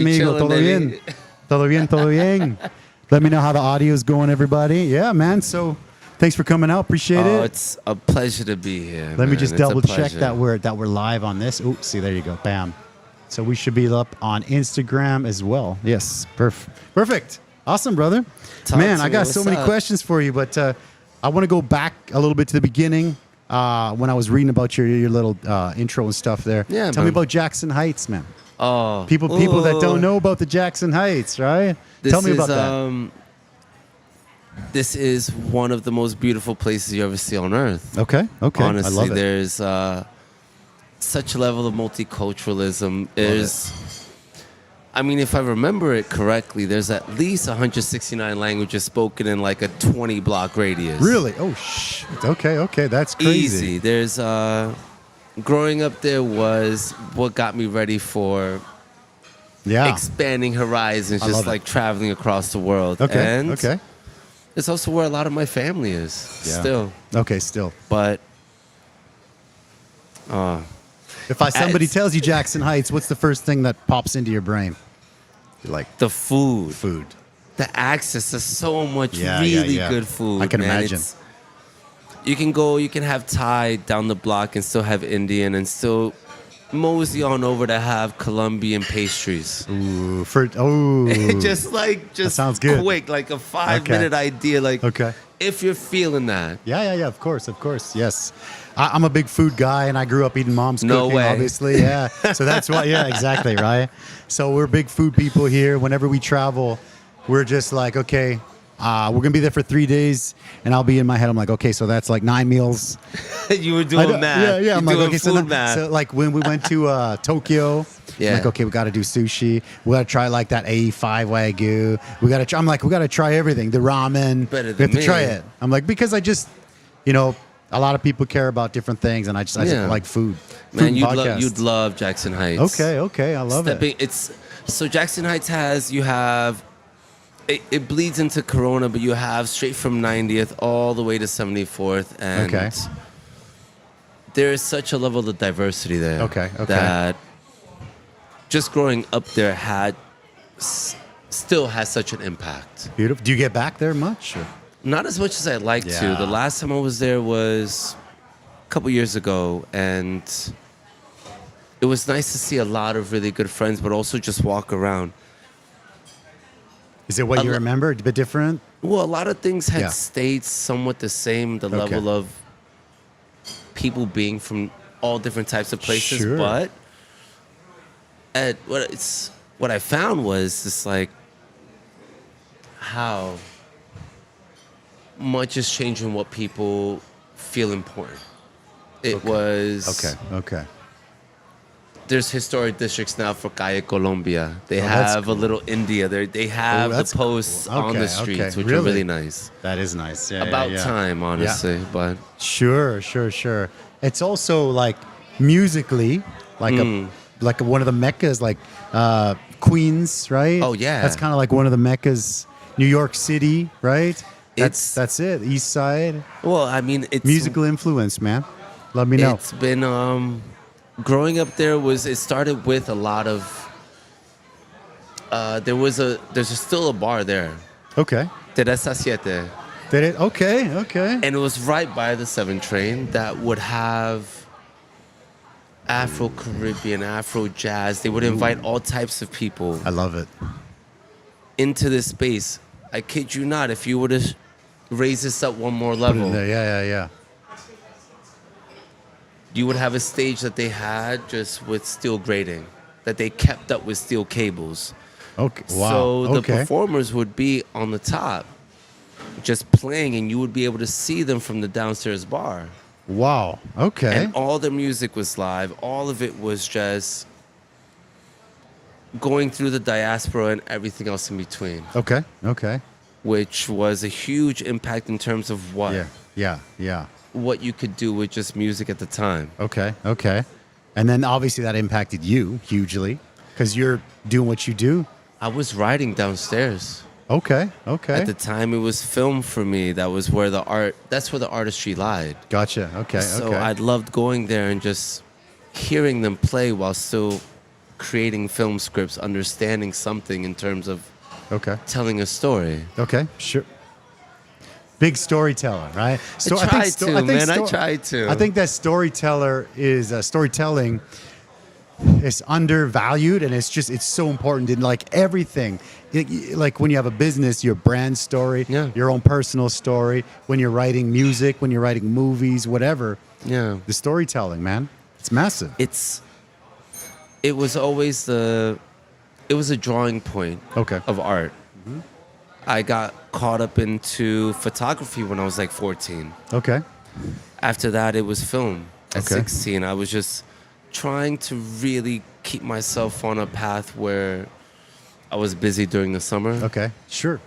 amigo? chilling, Todo baby. bien? Todo bien, todo bien. Let me know how the audio is going, everybody. Yeah, man. So thanks for coming out. Appreciate Oh, it. it's a pleasure to be here. Let me man. just It's a double check pleasure. that we're live on this. Oh, see, there you go. Bam. So we should be up on Instagram as well. Yes, perfect. Awesome, brother. Talk Man, to I me. got so What's many up? questions for you, but I want to go back a little bit to the beginning when I was reading about your little intro and stuff there. Yeah, Tell me man. about Jackson Heights, man. Oh, People that don't know about the Jackson Heights, right? Tell me about that. This is one of the most beautiful places you ever see on earth. Okay. Honestly, I love it. there's such a level of multiculturalism. I mean, if I remember it correctly, there's at least 169 languages spoken in like a 20-block radius. Really? Oh, shit. Okay. That's crazy. Easy. There's growing up there was what got me ready for Yeah. expanding horizons, I just love it. like traveling across the world. Okay. And Okay. it's also where a lot of my family is Yeah. still. Okay. Still. But If somebody It's- tells you Jackson Heights, what's the first thing that pops into your brain? You're like the food, food. the access to so much Yeah, really yeah. good food. I can man. imagine. You can go, you can have Thai down the block and still have Indian and still mosey on over to have Colombian pastries. Ooh, just sounds good. quick, like a 5-minute idea. Like, Okay. if you're feeling that. Yeah. Of course. Yes. I'm a big food guy, and I grew up eating mom's No cooking, way. obviously. Yeah. So that's why. Yeah, exactly. Right. So we're big food people here. Whenever we travel, we're just like, okay, we're gonna be there for 3 days, and I'll be in my head. I'm like, okay, so that's like 9 meals. You were doing math. Yeah. You're I'm like, doing okay, food math. so like when we went to Tokyo, Yeah. I'm like, okay, we got to do sushi. We got to try like that A5 Wagyu. We got to. I'm like, we got to try everything. The ramen. Better We than have to try me. it. I'm like, because I just, a lot of people care about different things, and I just Yeah. like food. Man, Food you'd podcasts. love Jackson Heights. Okay, I love it. So Jackson Heights it bleeds into Corona, but you have straight from 90th all the way to 74th, and Okay. there is such a level of diversity there. Okay. That just growing up there still has such an impact. Beautiful. Do you get back there much? Or? Not as much as I'd like to. Yeah. The last time I was there was a couple years ago, and it was nice to see a lot of really good friends, but also just walk around. Is it what A you lo- remember? A bit different? Well, a lot of things had Yeah. stayed somewhat the same, the level of people being from all different types of places, Sure. but what I found was just like how much is changing what people feel important. It was Okay. There's historic districts now for Calle Colombia. They that's have a little India. They have the that's cool. posts on Okay, the streets, okay. which are really nice. That is nice. Yeah. About yeah. time, honestly. But Sure. It's also like musically, like one of the meccas, like Queens, right? Oh, yeah. That's kind of like one of the meccas. New York City, right? It's- That's it. East Side. well, I mean, it's Musical influence, man. Let me know. It's been growing up there it started with a lot of there's still a bar there. Okay. Teresa Siete. Did it? Okay. And it was right by the 7 train that would have Afro-Caribbean, Afro-Jazz. They would invite all types of people I love it. into this space. I kid you not, if you were to raise this up one more Put it in level, there. Yeah. you would have a stage that they had just with steel grating, that they kept up with steel cables. Okay. Wow. So the okay. performers would be on the top, just playing, and you would be able to see them from the downstairs bar. Wow. Okay. And all the music was live. All of it was just going through the diaspora and everything else in between, Okay. which was a huge impact in terms of Yeah. what you could do with just music at the time. Okay. And then obviously that impacted you hugely because you're doing what you do. I was writing downstairs. Okay. At the time, it was film for me. That's where the artistry lied. Gotcha. Okay. So okay. I loved going there and just hearing them play while still creating film scripts, understanding something in terms of Okay. telling a story. Okay. Sure. Big storyteller, right? I tried to. I think that storytelling is undervalued, and it's so important in like everything. Like when you have a business, your brand story, Yeah. your own personal story. When you're writing music, when you're writing movies, whatever. Yeah. The storytelling, man, it's massive. It was always a drawing point Okay. of art. I got caught up into photography when I was like 14. Okay. After that, it was film. At Okay. 16, I was just trying to really keep myself on a path where I was busy during the summer, Okay. Sure.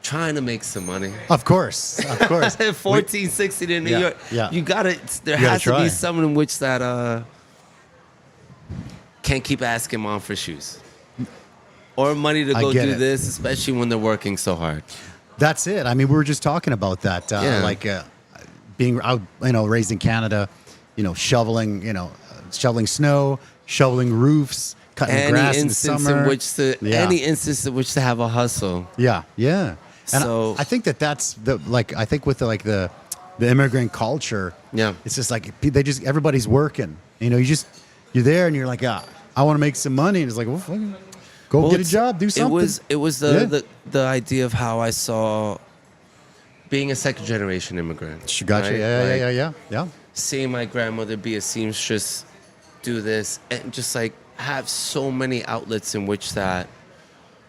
trying to make some money. Of course. Of course. 14, 16 in New Yeah, York. yeah. You gotta. There You gotta has to try. be someone in which that can't keep asking mom for shoes or money to I go get do it. this, especially when they're working so hard. That's it. I mean, we were just talking about that. Yeah. Like being out, raised in Canada, shoveling snow, shoveling roofs, cutting grass in the summer. Yeah. Any instance in which to have a hustle. Yeah. And So- I think that's I think with the immigrant culture. Yeah. It's just like everybody's working. You're there and you're like, I want to make some money, and it's like, well, fucking go get a it's- job, do something. It was the idea of how I saw being a second generation immigrant. Gotcha. right? Like, Yeah. seeing my grandmother be a seamstress, do this, and just like have so many outlets in which that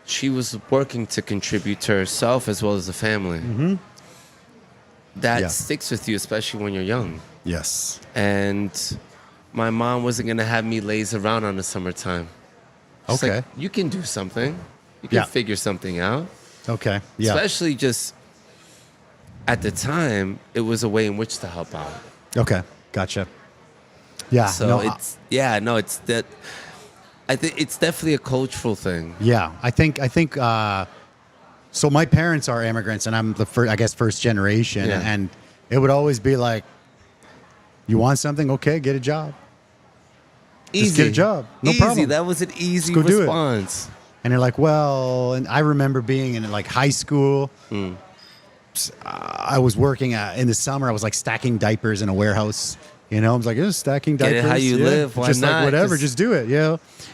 she was working to contribute to herself as well as the family. Mm-hmm. That Yeah. sticks with you, especially when you're young. Yes. And my mom wasn't gonna have me laze around on the summertime. She's Okay. like, you can do something. You can Yeah. figure something out. Okay. Yeah. Especially just at the time, it was a way in which to help out. Okay. Gotcha. Yeah. So no, it's that. I think it's definitely a cultural thing. Yeah, I think. So my parents are immigrants, and I'm the first generation, Yeah. and it would always be like, "You want something? Okay, get a job." Easy. get a job. No easy. problem. That was an easy go do it. response. And they're like, "Well," and I remember being in like high school. I was working in the summer. I was like stacking diapers in a warehouse. I was like, stacking Get diapers. it how you live, why just not? like whatever, just do it.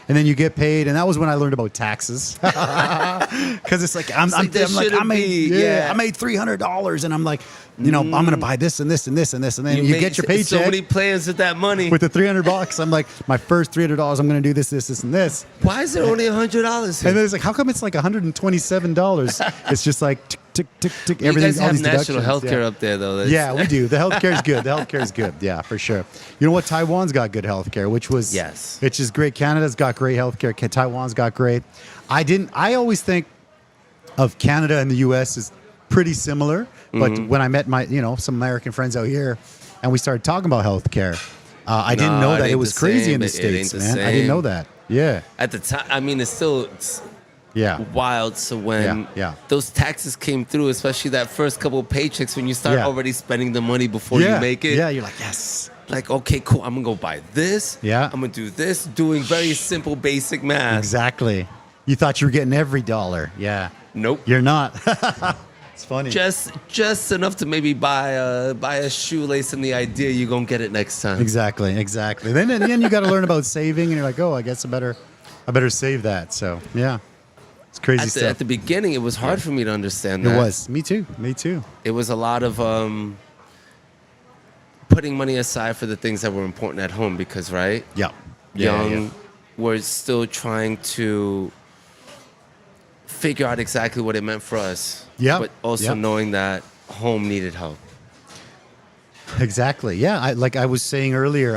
And then you get paid, and that was when I learned about taxes. Because it's like I made $300, and I'm like, I'm gonna buy this and this and this and this, and then you get your paycheck. So many plans with that money. With the $300, I'm like, my first $300, I'm gonna do this, and this. Why is it only $100 here? And then it's like, how come it's like $127? It's just like tick, tick, tick. You Everything. guys all have these national deductions. healthcare up there, though. Yeah, we do. The healthcare is good. The healthcare is good. Yeah, for sure. You know what? Taiwan's got good healthcare, which is great. Canada's got great healthcare. Taiwan's got great. I always think of Canada and the U.S. as pretty similar, but when I met my some American friends out here, and we started talking about healthcare, I didn't know that it was crazy in the States, man. I didn't know that. Yeah. At the time, I mean, it's Yeah. wild. So when Yeah. those taxes came through, especially that first couple of paychecks, when you start Yeah. already spending the money before you make it, Yeah, you're like, yes. like, okay, cool, I'm gonna go buy this. Yeah. I'm gonna do this, doing very simple, basic math. Exactly. You thought you were getting every dollar. Yeah. Nope. You're not. It's funny. Just enough to maybe buy a shoelace and the idea you're gonna get it next time. Exactly. Then in the end, you got to learn about saving, and you're like, oh, I guess I better save that. So yeah, it's crazy stuff. At the beginning, it was hard for me to understand It that. was. Me too. It was a lot of putting money aside for the things that were important at home because, right? Yeah. Young, we're still trying to figure out exactly what it meant for us. Yeah. But also Yeah. knowing that home needed help. Exactly. Yeah. I was saying earlier,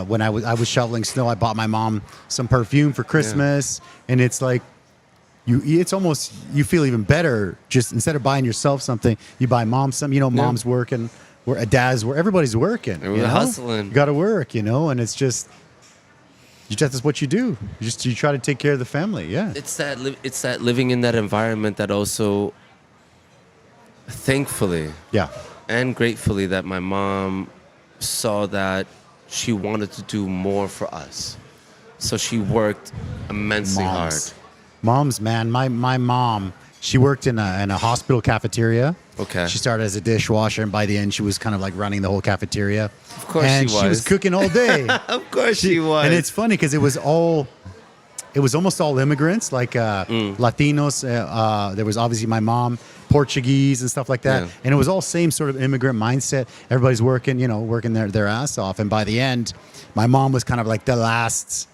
when I was shoveling snow, I bought my mom some perfume for Christmas, and it's like, it's almost, you feel even better just instead of buying yourself something, you buy mom some. Mom's working, dad's working, everybody's working. We're hustling. You got to work, and it's just. That's what you do. You try to take care of the family. Yeah. It's that living in that environment that also, thankfully, and gratefully, that my mom saw that she wanted to do more for us. So she worked immensely hard. Moms, man. My mom, she worked in a hospital cafeteria. Okay. She started as a dishwasher, and by the end, she was kind of like running the whole cafeteria. Of course and she was. she was cooking all day. Of course she was. And it's funny because it was almost all immigrants, like Latinos. There was obviously my mom, Portuguese and stuff like that. Yeah. And it was all same sort of immigrant mindset. Everybody's working, working their ass off. And by the end, my mom was kind of like the last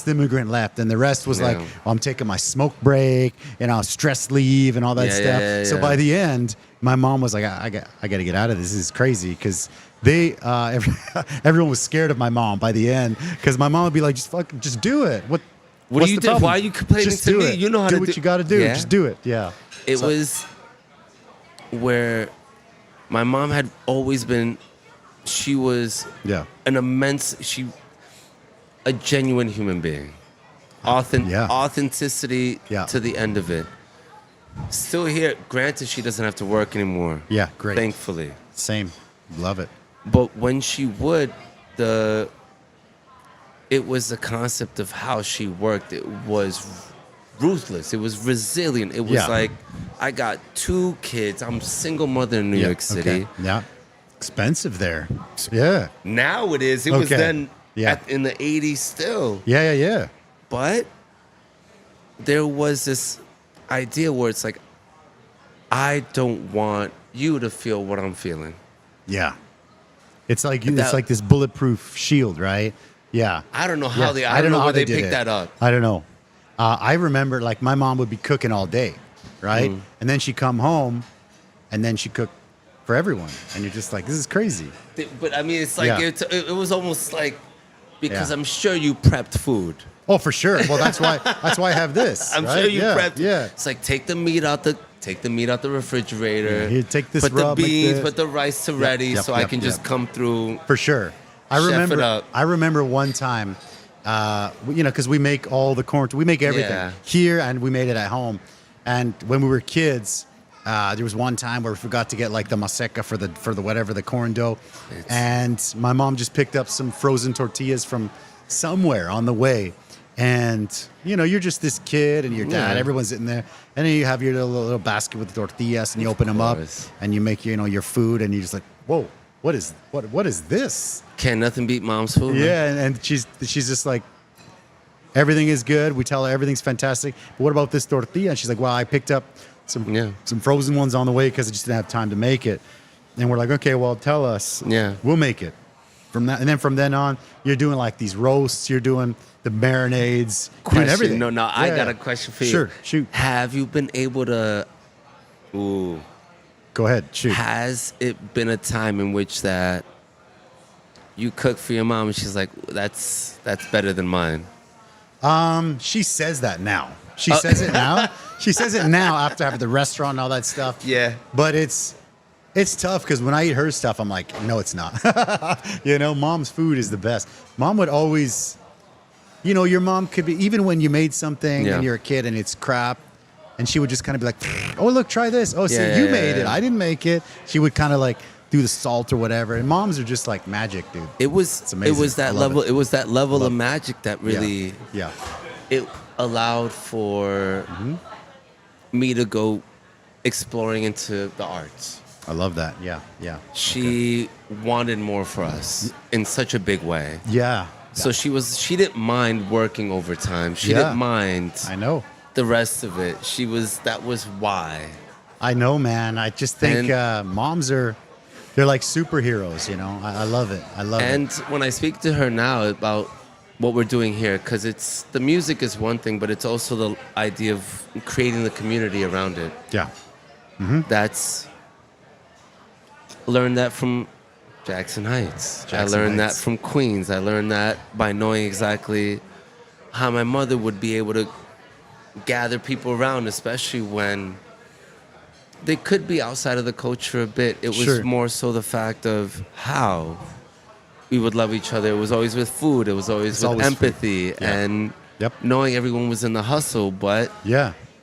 immigrant left. And the rest was like, I'm taking my smoke break, stress leave and all that stuff. Yeah. So by the end, my mom was like, I got to get out of this. This is crazy. Because everyone was scared of my mom by the end. Because my mom would be like, just do it. What What's do you the do? problem? Why are you complaining Just to do me? it. You know how to do what you got to do. Yeah. Just do it. Yeah. It was where my mom had always been. She was a genuine human being. Authenticity to the end of it. Still here. Granted, she doesn't have to work anymore. Yeah, great. Thankfully. Same. Love it. But when she would, it was the concept of how she worked. It was ruthless. It was resilient. It was like, I got 2 kids. I'm a single mother in New York City. Okay. Yeah. Expensive there. Yeah. Now it is. It was then in the 80s still. Yeah. But there was this idea where it's like, I don't want you to feel what I'm feeling. Yeah. It's like this bulletproof shield, right? Yeah. I don't know how I don't know how they picked that up. I don't know. I remember like my mom would be cooking all day, right? And then she'd come home and then she'd cook for everyone. And you're just like, this is crazy. But I mean, it's like, it was almost like, because I'm sure you prepped food. Oh, for sure. Well, that's why I have this. I'm right? sure you prepped. Yeah. It's like take the meat out the refrigerator. Yeah, here, take this put the rub like beans, this. put the rice to ready, so I can just come through. For sure. I remember one time, because we make all the corn. We make everything here, and we made it at home. And when we were kids, there was one time where we forgot to get like the maseca for the corn dough, and my mom just picked up some frozen tortillas from somewhere on the way. And you're just this kid, and your dad, everyone's sitting there, and then you have your little basket with the tortillas, and you open them up, and you make your food, and you're just like, whoa, what is this? Can't nothing beat mom's food. Yeah, and she's just like, everything is good. We tell her everything's fantastic. But what about this tortilla? And she's like, well, I picked up some frozen ones on the way because I just didn't have time to make it. And we're like, okay, well, tell us. Yeah, we'll make it. From then on, you're doing like these roasts. You're doing the marinades. Question. Everything. No, I got a question for you. Sure, shoot. Have you been able to? Ooh. Go ahead, shoot. Has it been a time in which that you cook for your mom and she's like, that's better than mine? She says that now. She says it now. She says it now after having the restaurant and all that stuff. Yeah. But it's tough because when I eat her stuff, I'm like, no, it's not. Mom's food is the best. Mom would always, your mom could be, even when you made something and you're a kid and it's crap, and she would just kind of be like, oh, look, try this. Oh, see, you made it. I didn't make it. She would kind of like do the salt or whatever. And moms are just like magic, dude. It's amazing. It was that level. It was that level of magic that really. Yeah. It allowed for me to go exploring into the arts. I love that. Yeah. She wanted more for us in such a big way. Yeah. So she didn't mind working overtime. She didn't mind. I know. The rest of it. That was why. I know, man. I just think moms they're like superheroes, I love it. And when I speak to her now about what we're doing here, because the music is one thing, but it's also the idea of creating the community around it. Yeah. Learned that from Jackson Heights. I learned that from Queens. I learned that by knowing exactly how my mother would be able to gather people around, especially when they could be outside of the culture a bit. It was more so the fact of how we would love each other. It was always with food. It was always with empathy and knowing everyone was in the hustle. But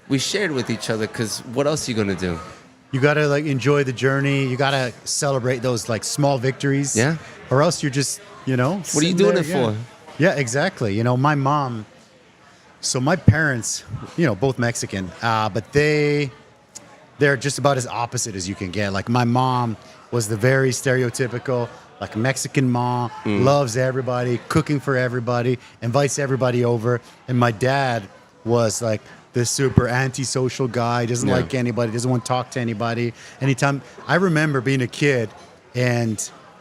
we shared with each other because what else are you going to do? You got to like enjoy the journey. You got to celebrate those like small victories. Yeah. Or else you're just, What are you doing it for? Yeah, exactly. You know, my mom. So my parents, you know, both Mexican, but they're just about as opposite as you can get. Like my mom was the very stereotypical, like Mexican mom, loves everybody, cooking for everybody, invites everybody over. And my dad was like this super antisocial guy, doesn't Yeah. like anybody, doesn't want to talk to anybody. Anytime I remember being a kid and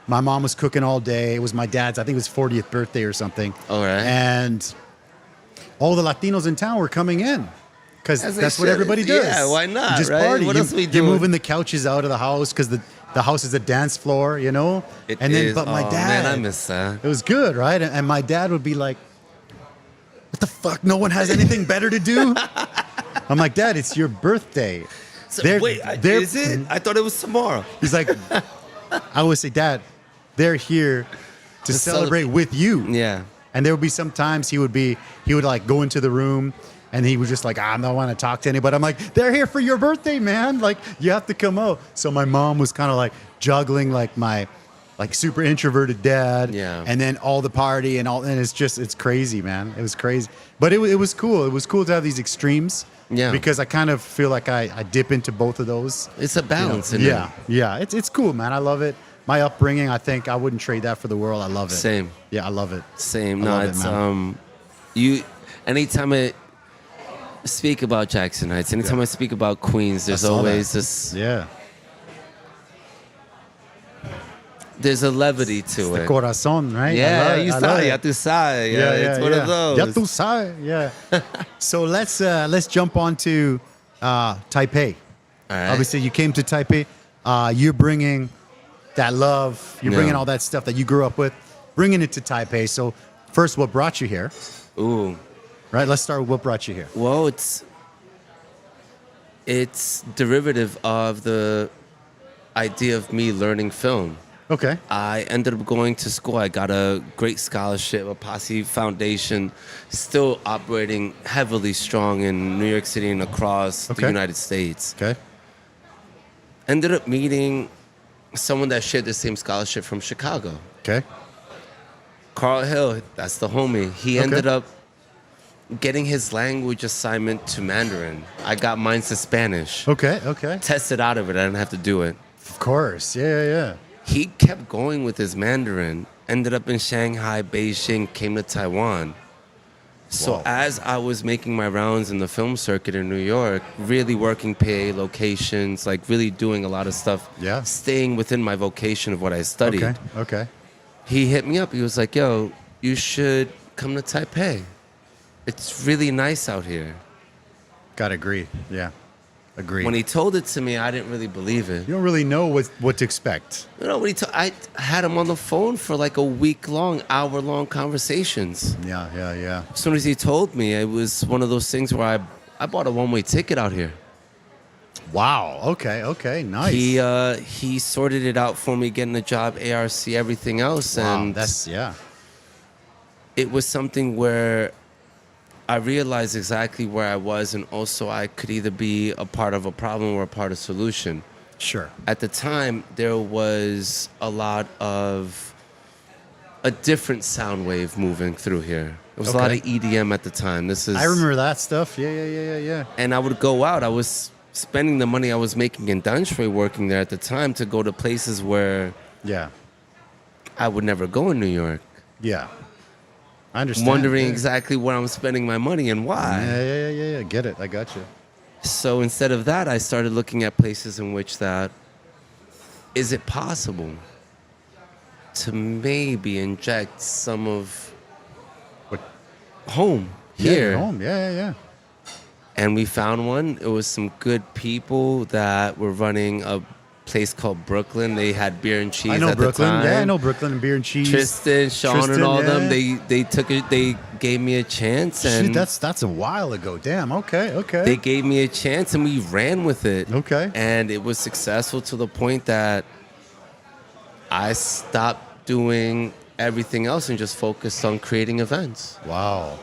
my mom was cooking all day. It was my dad's, I think it was 40th birthday or something. All right. And all the Latinos in town were coming in because As they that's what should. everybody does. Yeah, why not, You just right? party. What else we You're doing? moving the couches out of the house because the house is a dance floor, you know? But my dad, Man, I miss that. it was good, right? And my dad would be like, what the fuck? No one has anything better to do? I'm like, Dad, it's your birthday. So, They're- wait, they're- is it? I thought it was tomorrow. He's like, I always say, Dad, they're here to celebrate with you. Yeah. And there would be some times he would like go into the room and he was just like, I don't want to talk to anybody. I'm like, they're here for your birthday, man. Like, you have to come out. So my mom was kind of like juggling like my like super introverted dad. Yeah. And then all the party and it's crazy, man. It was crazy. But it was cool. It was cool to have these extremes. Yeah. Because I kind of feel like I dip into both of those. It's a balance. You know? Isn't Yeah. It's cool, man. I love it. My upbringing, I think I wouldn't trade that for the world. I love it. Same. Yeah, I love it. Same. I No, love it, it's man. anytime I speak about Jackson Heights, anytime I speak about Queens, there's I saw always that. this. Yeah. There's a levity to The it. corazón, right? Yeah, I you love sabe, it. ya tú sabes. Yeah, it's one of those. Ya tú sabes, yeah. So let's jump on to Taipei. All right. Obviously, you came to Taipei. You're bringing that love. You're Yeah. bringing all that stuff that you grew up with, bringing it to Taipei. So first, what brought you here? Ooh. Right. Let's start with what brought you here. Well, it's derivative of the idea of me learning film. Okay. I ended up going to school. I got a great scholarship, a Posse Foundation, still operating heavily strong in New York City and across the Okay. United States. Okay. Ended up meeting someone that shared the same scholarship from Chicago. Okay. Carl Hill, that's the homie. He Okay. ended up getting his language assignment to Mandarin. I got mine to Spanish. Okay. Okay. Tested out of it. I didn't have to do it. Of course. Yeah. He kept going with his Mandarin, ended up in Shanghai, Beijing, came to Taiwan. So Wow. as I was making my rounds in the film circuit in New York, really working PA locations, like really doing a lot of stuff, Yeah. staying within my vocation of what I studied, Okay. Okay. he hit me up. He was like, yo, you should come to Taipei. It's really nice out here. Gotta agree. Yeah. Agree. When he told it to me, I didn't really believe it. You don't really know what to expect. You know, I had him on the phone for like a week-long, hour-long conversations. Yeah. As soon as he told me, it was one of those things where I bought a one-way ticket out here. Wow. Okay. Nice. He sorted it out for me, getting a job, ARC, everything else, Wow, and that's it was something where I realized exactly where I was, and also I could either be a part of a problem or a part of a solution. sure. At the time, there was a lot of a different sound wave moving through here. There was a lot of Okay. EDM at the time. I remember that stuff. Yeah. And I would go out. I was spending the money I was making in Dunshrey working there at the time to go to places where Yeah. I would never go in New York. Yeah. I understand. Wondering yeah. exactly where I'm spending my money and why. Yeah. Get it. I got you. So instead of that, I started looking at places in which that is it possible to maybe inject some of What? home Yeah, here. home. Yeah. And we found one. It was some good people that were running a place called Brooklyn. They had beer and cheese I know at Brooklyn. the time. Yeah, I know Brooklyn and beer and cheese. Tristan, Sean, and Tristan, all them. yeah. They took it. They gave me a chance, and Shit, that's a while ago. Damn. Okay. they gave me a chance, and we ran with it. Okay. And it was successful to the point that I stopped doing everything else and just focused on creating events. Wow.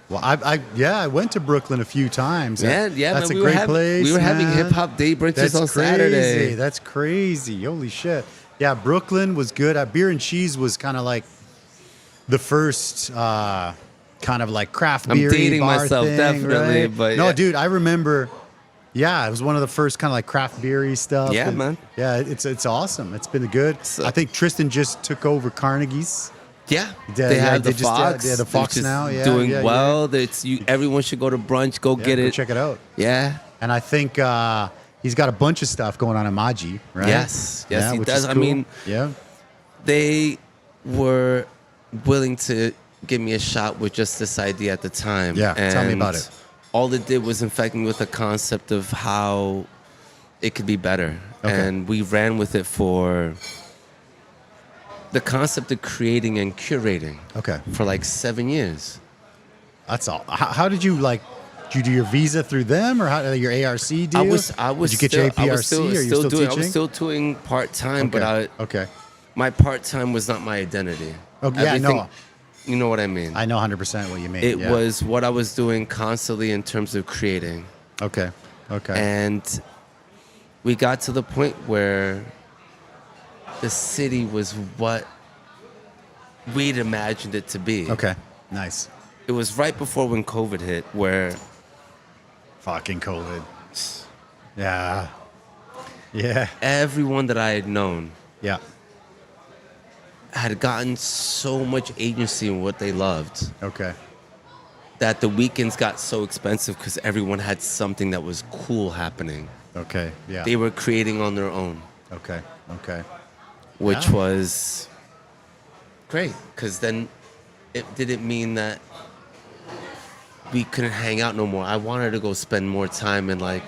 Well, I went to Brooklyn a few times. Yeah, That's man, a great place. We were having man. hip hop day brunches That's on crazy. Saturday. That's crazy. Holy shit. Yeah, Brooklyn was good. Beer and cheese was kind of like the first kind of like craft I'm beer dating bar myself, thing, definitely, right? but no, yeah. dude, I remember. Yeah, it was one of the first kind of like craft beery stuff. Yeah, and man. Yeah, it's awesome. It's been good. So- I think Tristan just took over Carnegie's. Yeah, Yeah, they yeah, have they the just- Fox. yeah, the Fox which is now, yeah, doing yeah, well. That's everyone should go to brunch. Go Yeah, get go it. check it out. Yeah. And I think he's got a bunch of stuff going on in Maji, right? Yes, he which does. is I cool. mean, yeah, they were willing to give me a shot with just this idea at the time. Yeah, tell me And about it. All it did was infect me with the concept of how it could be better. Okay. And we ran with it for the concept of creating and curating okay, for like 7 years. that's all. How did you like? Did you do your visa through them, or how your ARC deal? I was Did you get your APRC? I was still, or you're still doing, teaching? I was still doing part-time, but okay. my part-time was not my identity. Oh, yeah, no. You know what I mean? I know 100% what you mean. It yeah. was what I was doing constantly in terms of creating. Okay. Okay. And we got to the point where the city was what we'd imagined it to be. okay. Nice. It was right before when COVID hit, where Fucking COVID. Yeah. Yeah. everyone that I had known Yeah. had gotten so much agency in what they loved Okay. that the weekends got so expensive because everyone had something that was cool happening. Okay. Yeah. They were creating on their own, Okay. Okay. which Yeah. was great because then it didn't mean that we couldn't hang out no more. I wanted to go spend more time and like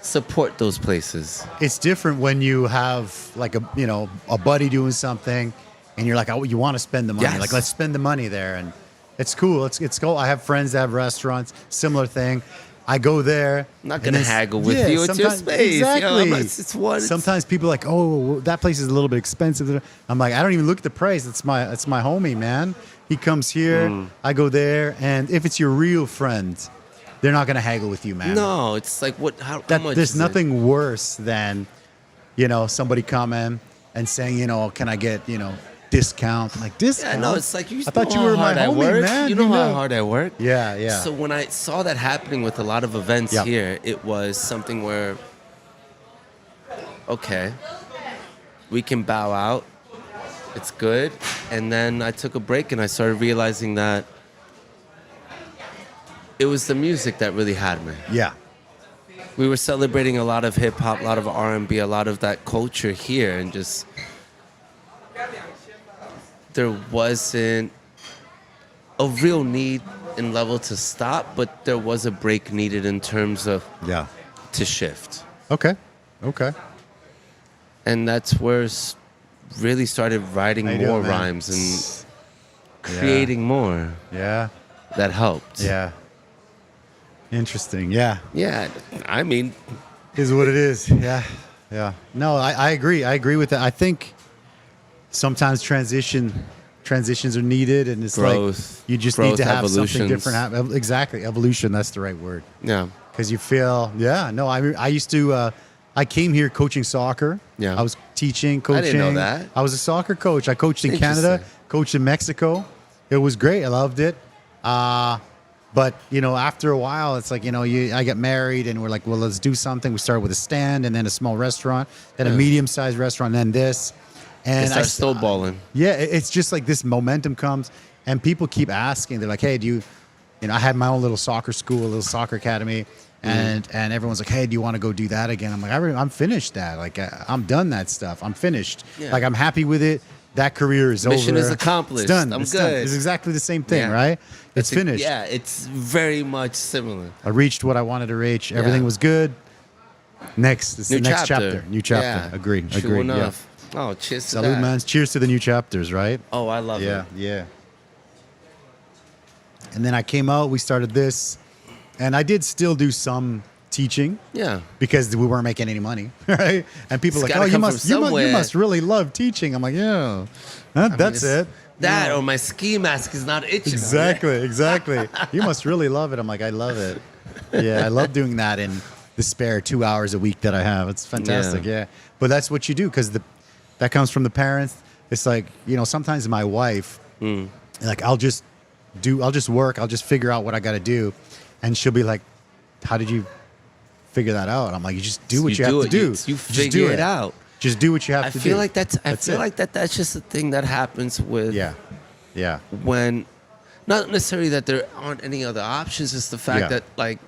support those places. It's different when you have like a buddy doing something, and you're like, oh, you want to spend the money. Yes. Like, let's spend the money there, and it's cool. It's cool. I have friends that have restaurants, similar thing. I go there. I'm not and gonna then- haggle with you. It's your sometimes- space. You know, Exactly. I'm not- it's one. Sometimes people are like, oh, that place is a little bit expensive. I'm like, I don't even look at the price. It's my homie, man. He comes here. I go there, and if it's your real friend, they're not gonna haggle with you, man. No, it's like what? How much? There's is it? nothing worse than, somebody coming and saying, can I get, discount? I'm like, discount? Yeah, no, it's like I thought you were my hard I homie, work. man. You know how hard I work. Yeah, yeah. So when I saw that happening with a lot of events Yeah. here, it was something where, okay, we can bow out. It's good. And then I took a break and I started realizing that it was the music that really had me. Yeah. We were celebrating a lot of hip hop, a lot of R&B, a lot of that culture here, and just there wasn't a real need and level to stop, but there was a break needed in terms of Yeah. to shift. Okay. Okay. And that's where really started writing How you more doing, man? rhymes and creating more. Yeah. That helped. Yeah. Interesting. Yeah. Yeah, I mean, Is what it is. Yeah. Yeah. No, I agree. I agree with that. I think sometimes transitions are needed, and it's Growth. like you just Growth, need to have something evolutions. different happen. Exactly. Evolution. That's the right word. yeah. Because you feel, I used to, I came here coaching soccer. Yeah. I was teaching, coaching. I didn't know that. I was a soccer coach. I coached in Canada, Interesting. coached in Mexico. It was great. I loved it. But, after a while, it's like, I got married and we're like, well, let's do something. We started with a stand and then a small restaurant, then a Yeah. medium-sized restaurant, and then this. And They start snowballing. yeah, it's just like this momentum comes, and people keep asking. They're like, "Hey, do you?" I had my own little soccer school, a little soccer academy, and everyone's like, "Hey, do you want to go do that again?" I'm like, "I'm finished that. Like, I'm done that stuff. I'm finished. Yeah. Like, I'm happy with it. That career is Mission over. is accomplished. It's done. I'm it's done. good. It's exactly the same thing, Yeah. right? It's That's finished. Yeah, it's very much similar. I reached what I wanted to reach. Everything Yeah. was good. Next, it's New the next chapter. chapter. New chapter. Yeah. Agreed. True Agreed. Yeah. enough. Oh, cheers to Salute, that. man. Cheers to the new chapters, right? Oh, I love Yeah, it. yeah. And then I came out, we started this, and I did still do some teaching Yeah. because we weren't making any money, right? And people It's are like, gotta "Oh, you come must, from you must, you somewhere." must really love teaching." I'm like, "Yeah, that's it." That Yeah. or my ski mask is not itching. Exactly, exactly. You must really love it. I'm like, I love it. Yeah, I love doing that in the spare 2 hours a week that I have. It's fantastic. Yeah, but that's what you do because that comes from the parents. It's like sometimes my wife, like I'll just work, I'll just figure out what I got to do, and she'll be like, how did you figure that out? I'm like, you just do what you have to do. You Just figure do it out. Just do what you have to do. I feel like that's it. that's just a thing that happens with Yeah. when, not necessarily that there aren't any other options. It's the fact Yeah. that like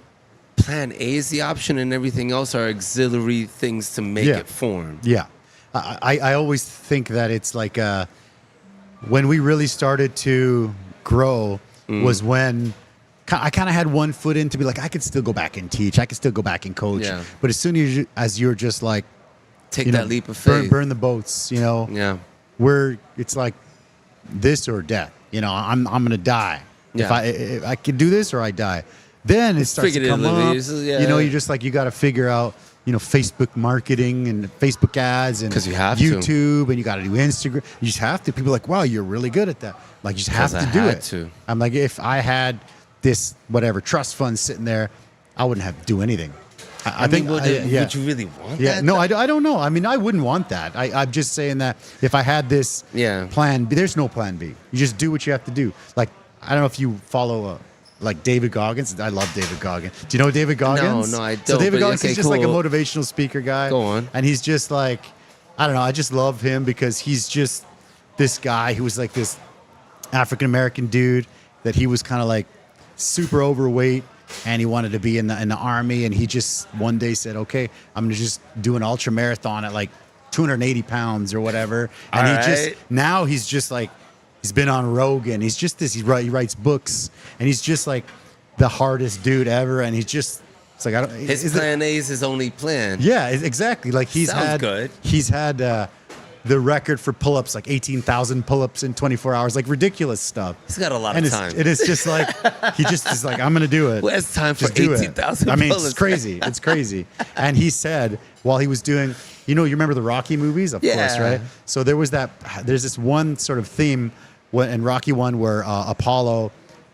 plan A is the option and everything else are auxiliary things to make it form. Yeah. I always think that it's like when we really started to grow was when I kind of had one foot in to be like, I could still go back and teach. I could still go back and coach. Yeah. But as soon as you're just like, Take that leap of faith. burn the boats, Yeah. where it's like this or death. I'm gonna die. Yeah. If I could do this or I die. Then it starts to come up. Yeah. You just like you got to figure out Facebook marketing and Facebook ads and 'Cause you have to. YouTube and you got to do Instagram. You just have to. People are like, wow, you're really good at that. Like you just have 'Cause to I do had it. to. I'm like, if I had this whatever trust fund sitting there, I wouldn't have to do anything. I think, would you really want yeah, that? no, I don't know. I mean, I wouldn't want that. I'm just saying that if I had this plan B, there's no plan B. You just do what you have to do. Like, I don't know if you follow like David Goggins. I love David Goggins. Do you know David Goggins? No, I don't. So David but Goggins, okay, he's just like a cool. motivational speaker guy. Go on. And he's just like, I don't know. I just love him because he's just this guy who was like this African American dude that he was kind of like super overweight. And he wanted to be in the army, and he just one day said, "Okay, I'm gonna just do an ultra marathon at like 280 pounds or whatever." And he's just like, he's been on Rogan. He's just this. He writes books, and he's just like the hardest dude ever. And he's just, it's like I don't. His plan A is his only plan. Yeah, exactly. Like he's had the record for pull-ups, like 18,000 pull-ups in 24 hours, like ridiculous stuff. He's got a lot of time. It is just like, he just is like, I'm going to do it. Who has time for Just do it. 18,000 I mean, pull-ups? it's crazy. It's crazy. And he said, while he was doing, you remember the Rocky movies? Of course, right? So there's this one sort of theme in Rocky 1 where Apollo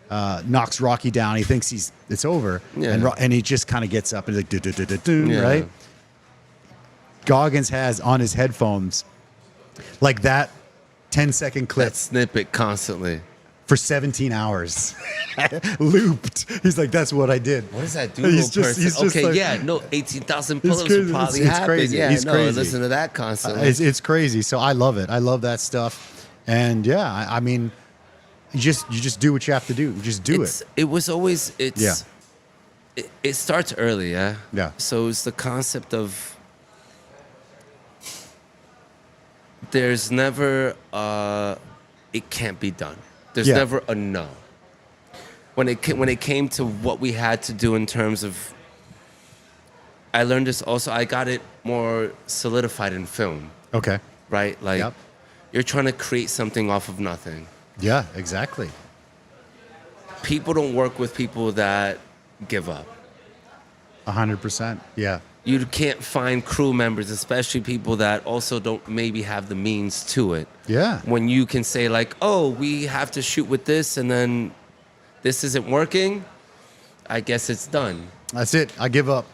knocks Rocky down. He thinks it's over. Yeah. And he just kind of gets up and he's like, do, right? Goggins has on his headphones like that 10-second clip. That snippet constantly. For 17 hours. Looped. He's like, that's what I did. What does that do to a person? Okay, like, 18,000 pull-ups would probably happen. Crazy. Yeah, it's crazy. Listen to that constantly. It's crazy. So I love it. I love that stuff. And yeah, I mean, you just do what you have to do. You just do it. It was always, it starts early, yeah? Yeah. So it's the concept of, there's never it can't be done. There's never a no. When it came to what we had to do in terms of, I learned this also. I got it more solidified in film. Okay. Right, like you're trying to create something off of nothing. Yeah, exactly. People don't work with people that give up. 100%. Yeah. You can't find crew members, especially people that also don't maybe have the means to it. Yeah. When you can say like, oh, we have to shoot with this and then this isn't working, I guess it's done. That's it. I give up.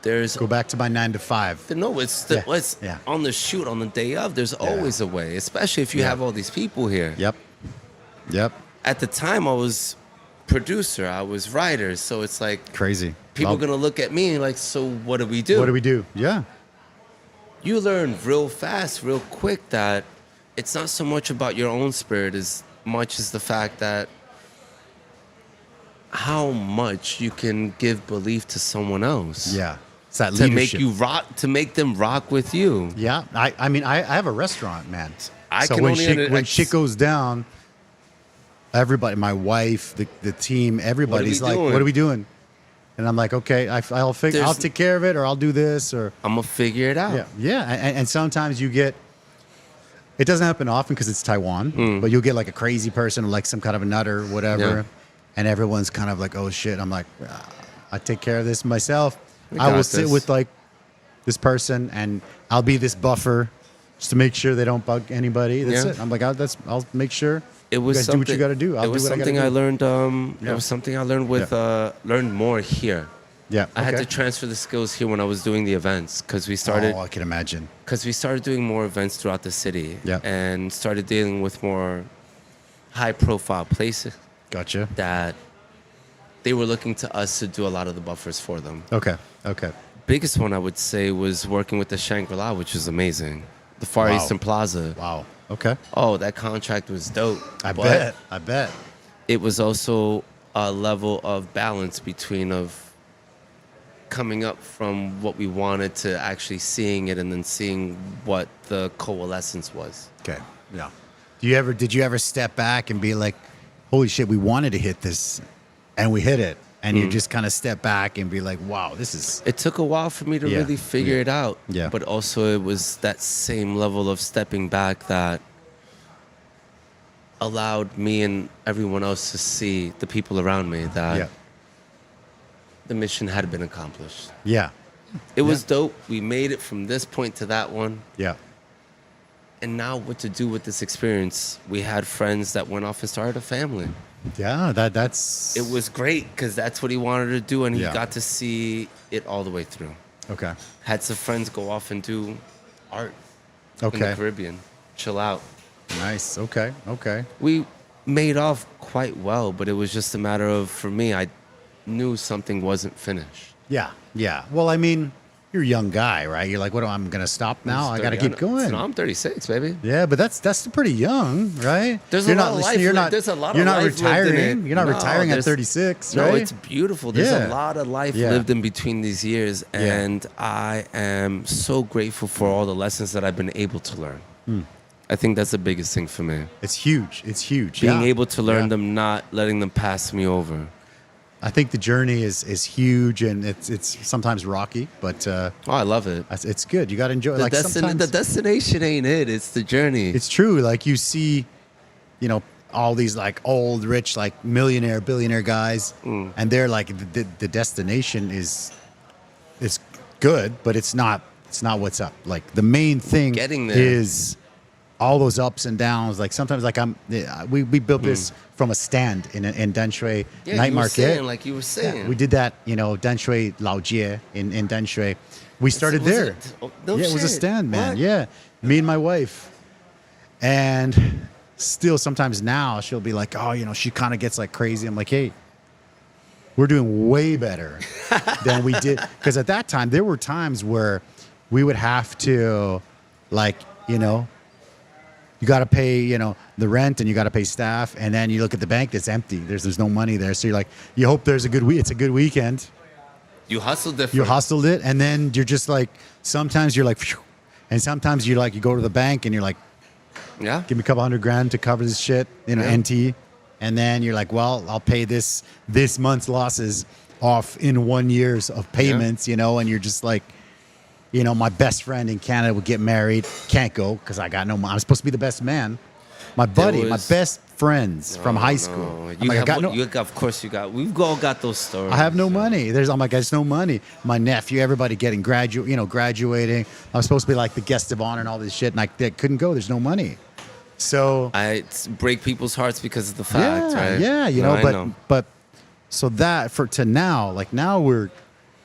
Go back to my 9 to 5. No, it's on the shoot on the day of. There's always a way, especially if you have all these people here. Yep. At the time, I was producer. I was writer. So it's like crazy. People are gonna look at me like, so what do we do? What do we do? Yeah. You learn real fast, real quick that it's not so much about your own spirit as much as the fact that how much you can give belief to someone else. Yeah. It's that to leadership. make you rock, to make them rock with you. Yeah. I mean, I have a restaurant, man. When shit goes down, everybody, my wife, the team, everybody's like, "What are we doing?" And I'm like, "Okay, I'll take care of it, or I'll do this, or I'm gonna figure it out." Yeah. And sometimes you get. It doesn't happen often because it's Taiwan, but you'll get like a crazy person, or like some kind of a nutter, whatever, and everyone's kind of like, "Oh shit!" I'm like, "I take care of this myself. I will sit with like this person, and I'll be this buffer, just to make sure they don't bug anybody." That's it. I'm like, I'll make sure. It was you guys do what you got to do. It was something I learned. It was something I learned with learned more here. Yeah, I had to transfer the skills here when I was doing the events because we started. Oh, I can imagine. Because we started doing more events throughout the city. Yeah. And started dealing with more high profile places Gotcha. that they were looking to us to do a lot of the buffers for them. Okay. Okay. Biggest one I would say was working with the Shangri-La, which was amazing. The Far Wow. Eastern Plaza. Wow. Okay. Oh, that contract was dope. I But bet. I bet. it was also a level of balance between of coming up from what we wanted to actually seeing it and then seeing what the coalescence was. Okay. Yeah. Did you ever step back and be like, holy shit, we wanted to hit this and we hit it. And you just kind of step back and be like, wow, this is. It took a while for me to Yeah, really figure yeah, it out. yeah. But also it was that same level of stepping back that allowed me and everyone else to see the people around me that Yeah. the mission had been accomplished. Yeah. It was dope. We made it from this point to that one. Yeah. And now what to do with this experience? We had friends that went off and started a family. Yeah. That's. It was great because that's what he wanted to do, and he Yeah. got to see it all the way through. Okay. Had some friends go off and do art in Okay. the Caribbean, chill out. Nice. Okay. Okay. We made off quite well, but it was just a matter of, for me, I knew something wasn't finished. Yeah. Yeah. Well, I mean, you're a young guy, right? You're like, what? I'm gonna stop now. I got to keep going. No, I'm 36, baby. Yeah, but that's pretty young, right? There's you're a lot not of listening- life. You're not. There's a lot You're of not life lived in retiring. it. You're not No, retiring at there's- 36, No, right? it's beautiful. There's Yeah. a lot of life Yeah. lived in between these years, Yeah. and I am so grateful for all the lessons that I've been able to learn. Hmm. I think that's the biggest thing for me. It's huge. It's huge. Being Yeah. able to learn Yeah. them, not letting them pass me over. I think the journey is huge, and it's sometimes rocky, but Oh, I love it. it's good. You got to enjoy. The, Like sometimes the destination ain't it. It's the journey. it's true. Like you see, all these like old, rich, like millionaire, billionaire guys, and they're like the destination is good, but it's not what's up. Like the main thing Getting there. is all those ups and downs. Like sometimes, like we built this from a stand in Danshui yeah, night you were market. saying, like you were saying. Yeah, we did that, Danshui Lao Jie in Danshui. We started Was there. it? Oh, no yeah, it was a shit. stand, man. What? Yeah, me and my wife. And still sometimes now she'll be like, oh, she kind of gets like crazy. I'm like, hey, we're doing way better than we did. Because at that time, there were times where we would have to, like, you got to pay, the rent, and you got to pay staff, and then you look at the bank, it's empty. There's no money there. So you're like, you hope there's a good week. It's a good weekend. You hustle different. You hustled it, and then you're just like, sometimes you're like, phew, and sometimes you go to the bank and you're like, Yeah. give me a couple $100,000 to cover this shit, Yeah. NT, and then you're like, well, I'll pay this month's losses off in 1 year's of payments, and you're just like, my best friend in Canada would get married, can't go because I got no money. I'm supposed to be the best man. My buddy, my best friends from high school. I'm like, Of course you got. We've all got those stories. I have no money. I'm like, there's no money. My nephew, everybody getting graduating. I'm supposed to be like the guest of honor and all this shit, and I couldn't go. There's no money. So I break people's hearts because of the fact, right? yeah, No, I know. but so that to now, like now we're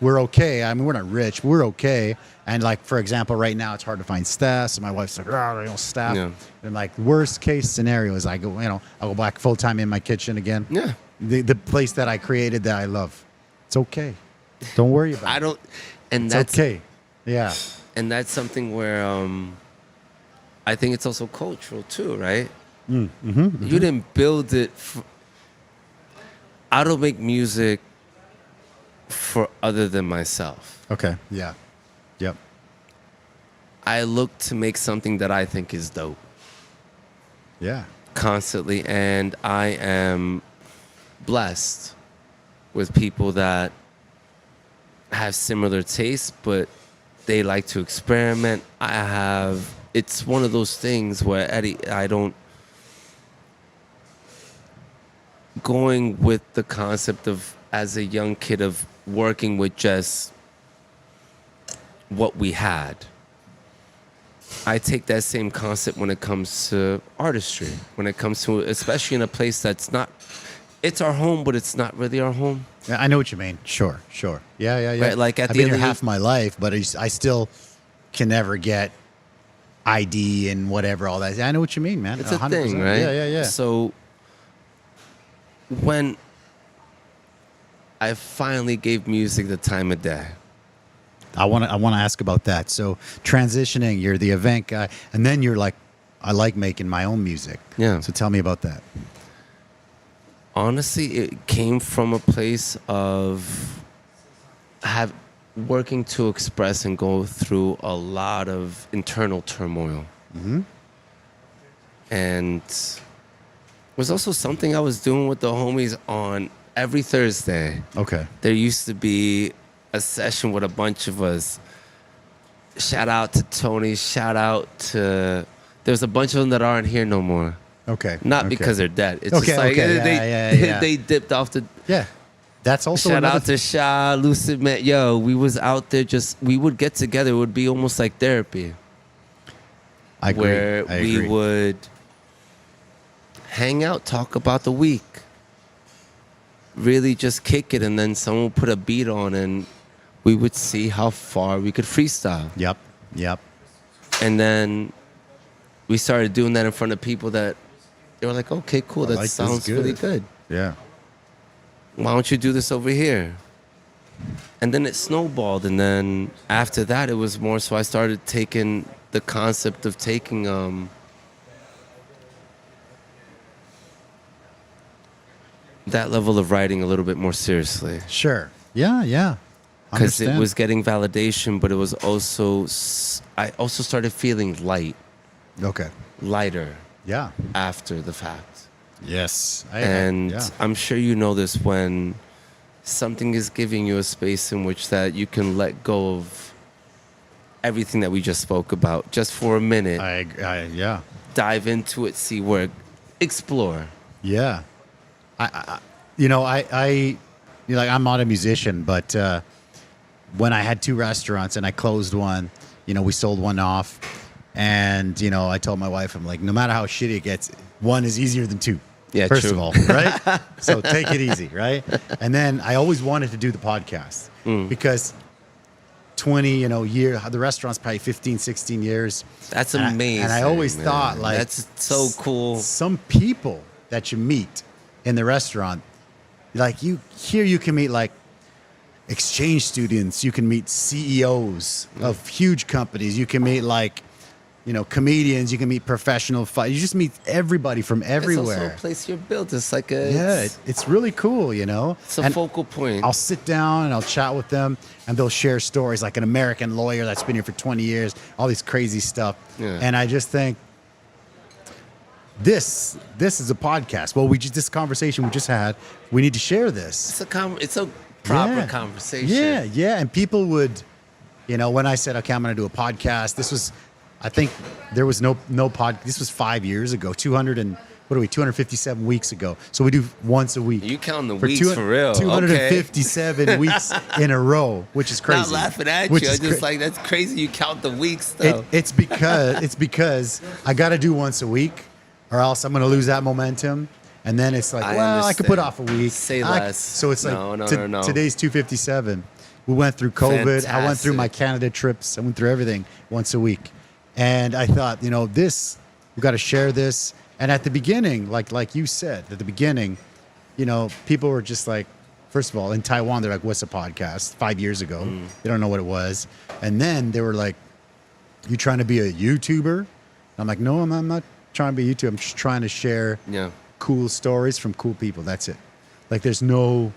okay. I mean, we're not rich. We're okay. And like, for example, right now it's hard to find staff. So my wife's like, staff. Yeah. And like worst case scenario is I go, I'll go back full time in my kitchen again. Yeah. The place that I created that I love. It's okay. Don't worry about it. I don't, and It's that's okay. Yeah. and that's something where I think it's also cultural too, right? You didn't build it. I don't make music for other than myself. Okay. Yeah. Yep. I look to make something that I think is dope Yeah. constantly, and I am blessed with people that have similar tastes, but they like to experiment. It's one of those things where going with the concept of, as a young kid, of working with just what we had. I take that same concept when it comes to artistry, when it comes to, especially in a place that's not, it's our home, but it's not really our home. Yeah, I know what you mean. Sure. Yeah. Right, like at I've the been end here of half my life, but I still can never get ID and whatever, all that. I know what you mean, man. It's a 100%. thing, right? Yeah. So when I finally gave music the time of day. I want to ask about that. So transitioning, you're the event guy, and then you're like, I like making my own music. Yeah. So tell me about that. Honestly, it came from a place of working to express and go through a lot of internal turmoil. Mm-hmm. And it was also something I was doing with the homies on every Thursday. Okay. There used to be a session with a bunch of us. Shout out to Tony. Shout out to... There's a bunch of them that aren't here no more. Okay. Not okay. because they're dead. It's Okay, just like okay. Yeah. they dipped off the... Yeah. That's also Shout another out to Sha, Lucid Man. Yo, we was out there we would get together. It would be almost like therapy. I agree. Where I we agree. would hang out, talk about the week. Really just kick it, and then someone would put a beat on, and we would see how far we could freestyle. Yep. And then we started doing that in front of people that they were like, okay, cool, that like this, sounds good. really good. Yeah. Why don't you do this over here? And then it snowballed, and then after that it was more so I started taking the concept of taking that level of writing a little bit more seriously. Sure. Yeah. Because it Understand. was getting validation, but it was also I also started feeling lighter Yeah. after the fact. Yes. And I'm sure you know this, when something is giving you a space in which that you can let go of everything that we just spoke about just for a minute. Yeah. Dive into it, see where, explore. Yeah. I'm not a musician, but when I had 2 restaurants and I closed one, we sold one off, and I told my wife, I'm like, no matter how shitty it gets, 1 is easier than 2. Yeah, First true. of all, right? So take it easy, right? And then I always wanted to do the podcast because 20, year, the restaurant's probably 15, 16 years. That's And amazing. I always man. thought, like, that's so cool. Some people that you meet in the restaurant, like you can meet like exchange students, you can meet CEOs of huge companies, you can meet like, comedians, you can meet professional fighters, you just meet everybody from everywhere. It's also a place you're built. It's like a it's really cool, It's a focal point. I'll sit down and I'll chat with them, and they'll share stories, like an American lawyer that's been here for 20 years, all these crazy stuff. Yeah. And I just think this is a podcast. Well, this conversation we just had, we need to share this. It's a proper conversation. Yeah. And people would, when I said, okay, I'm going to do a podcast, I think there was no pod. This was 5 years ago, 257 weeks ago. So we do once a week. You counting the weeks for real? 257 weeks in a row, which is crazy. Not laughing at you. I'm just like, that's crazy. You count the weeks though. It's because I got to do once a week, or else I'm going to lose that momentum. And then it's like, I could put off a week. Say less. So it's like, no. Today's 257. We went through COVID. Fantastic. I went through my Canada trips. I went through everything once a week. And I thought, we got to share this. And at the beginning, like you said, at the beginning, people were just like, first of all, in Taiwan, they're like, what's a podcast? 5 years ago. They don't know what it was. And then they were like, you trying to be a YouTuber? And I'm like, no, I'm not trying to be a YouTuber. I'm just trying to share cool stories from cool people. That's it. Like, there's no,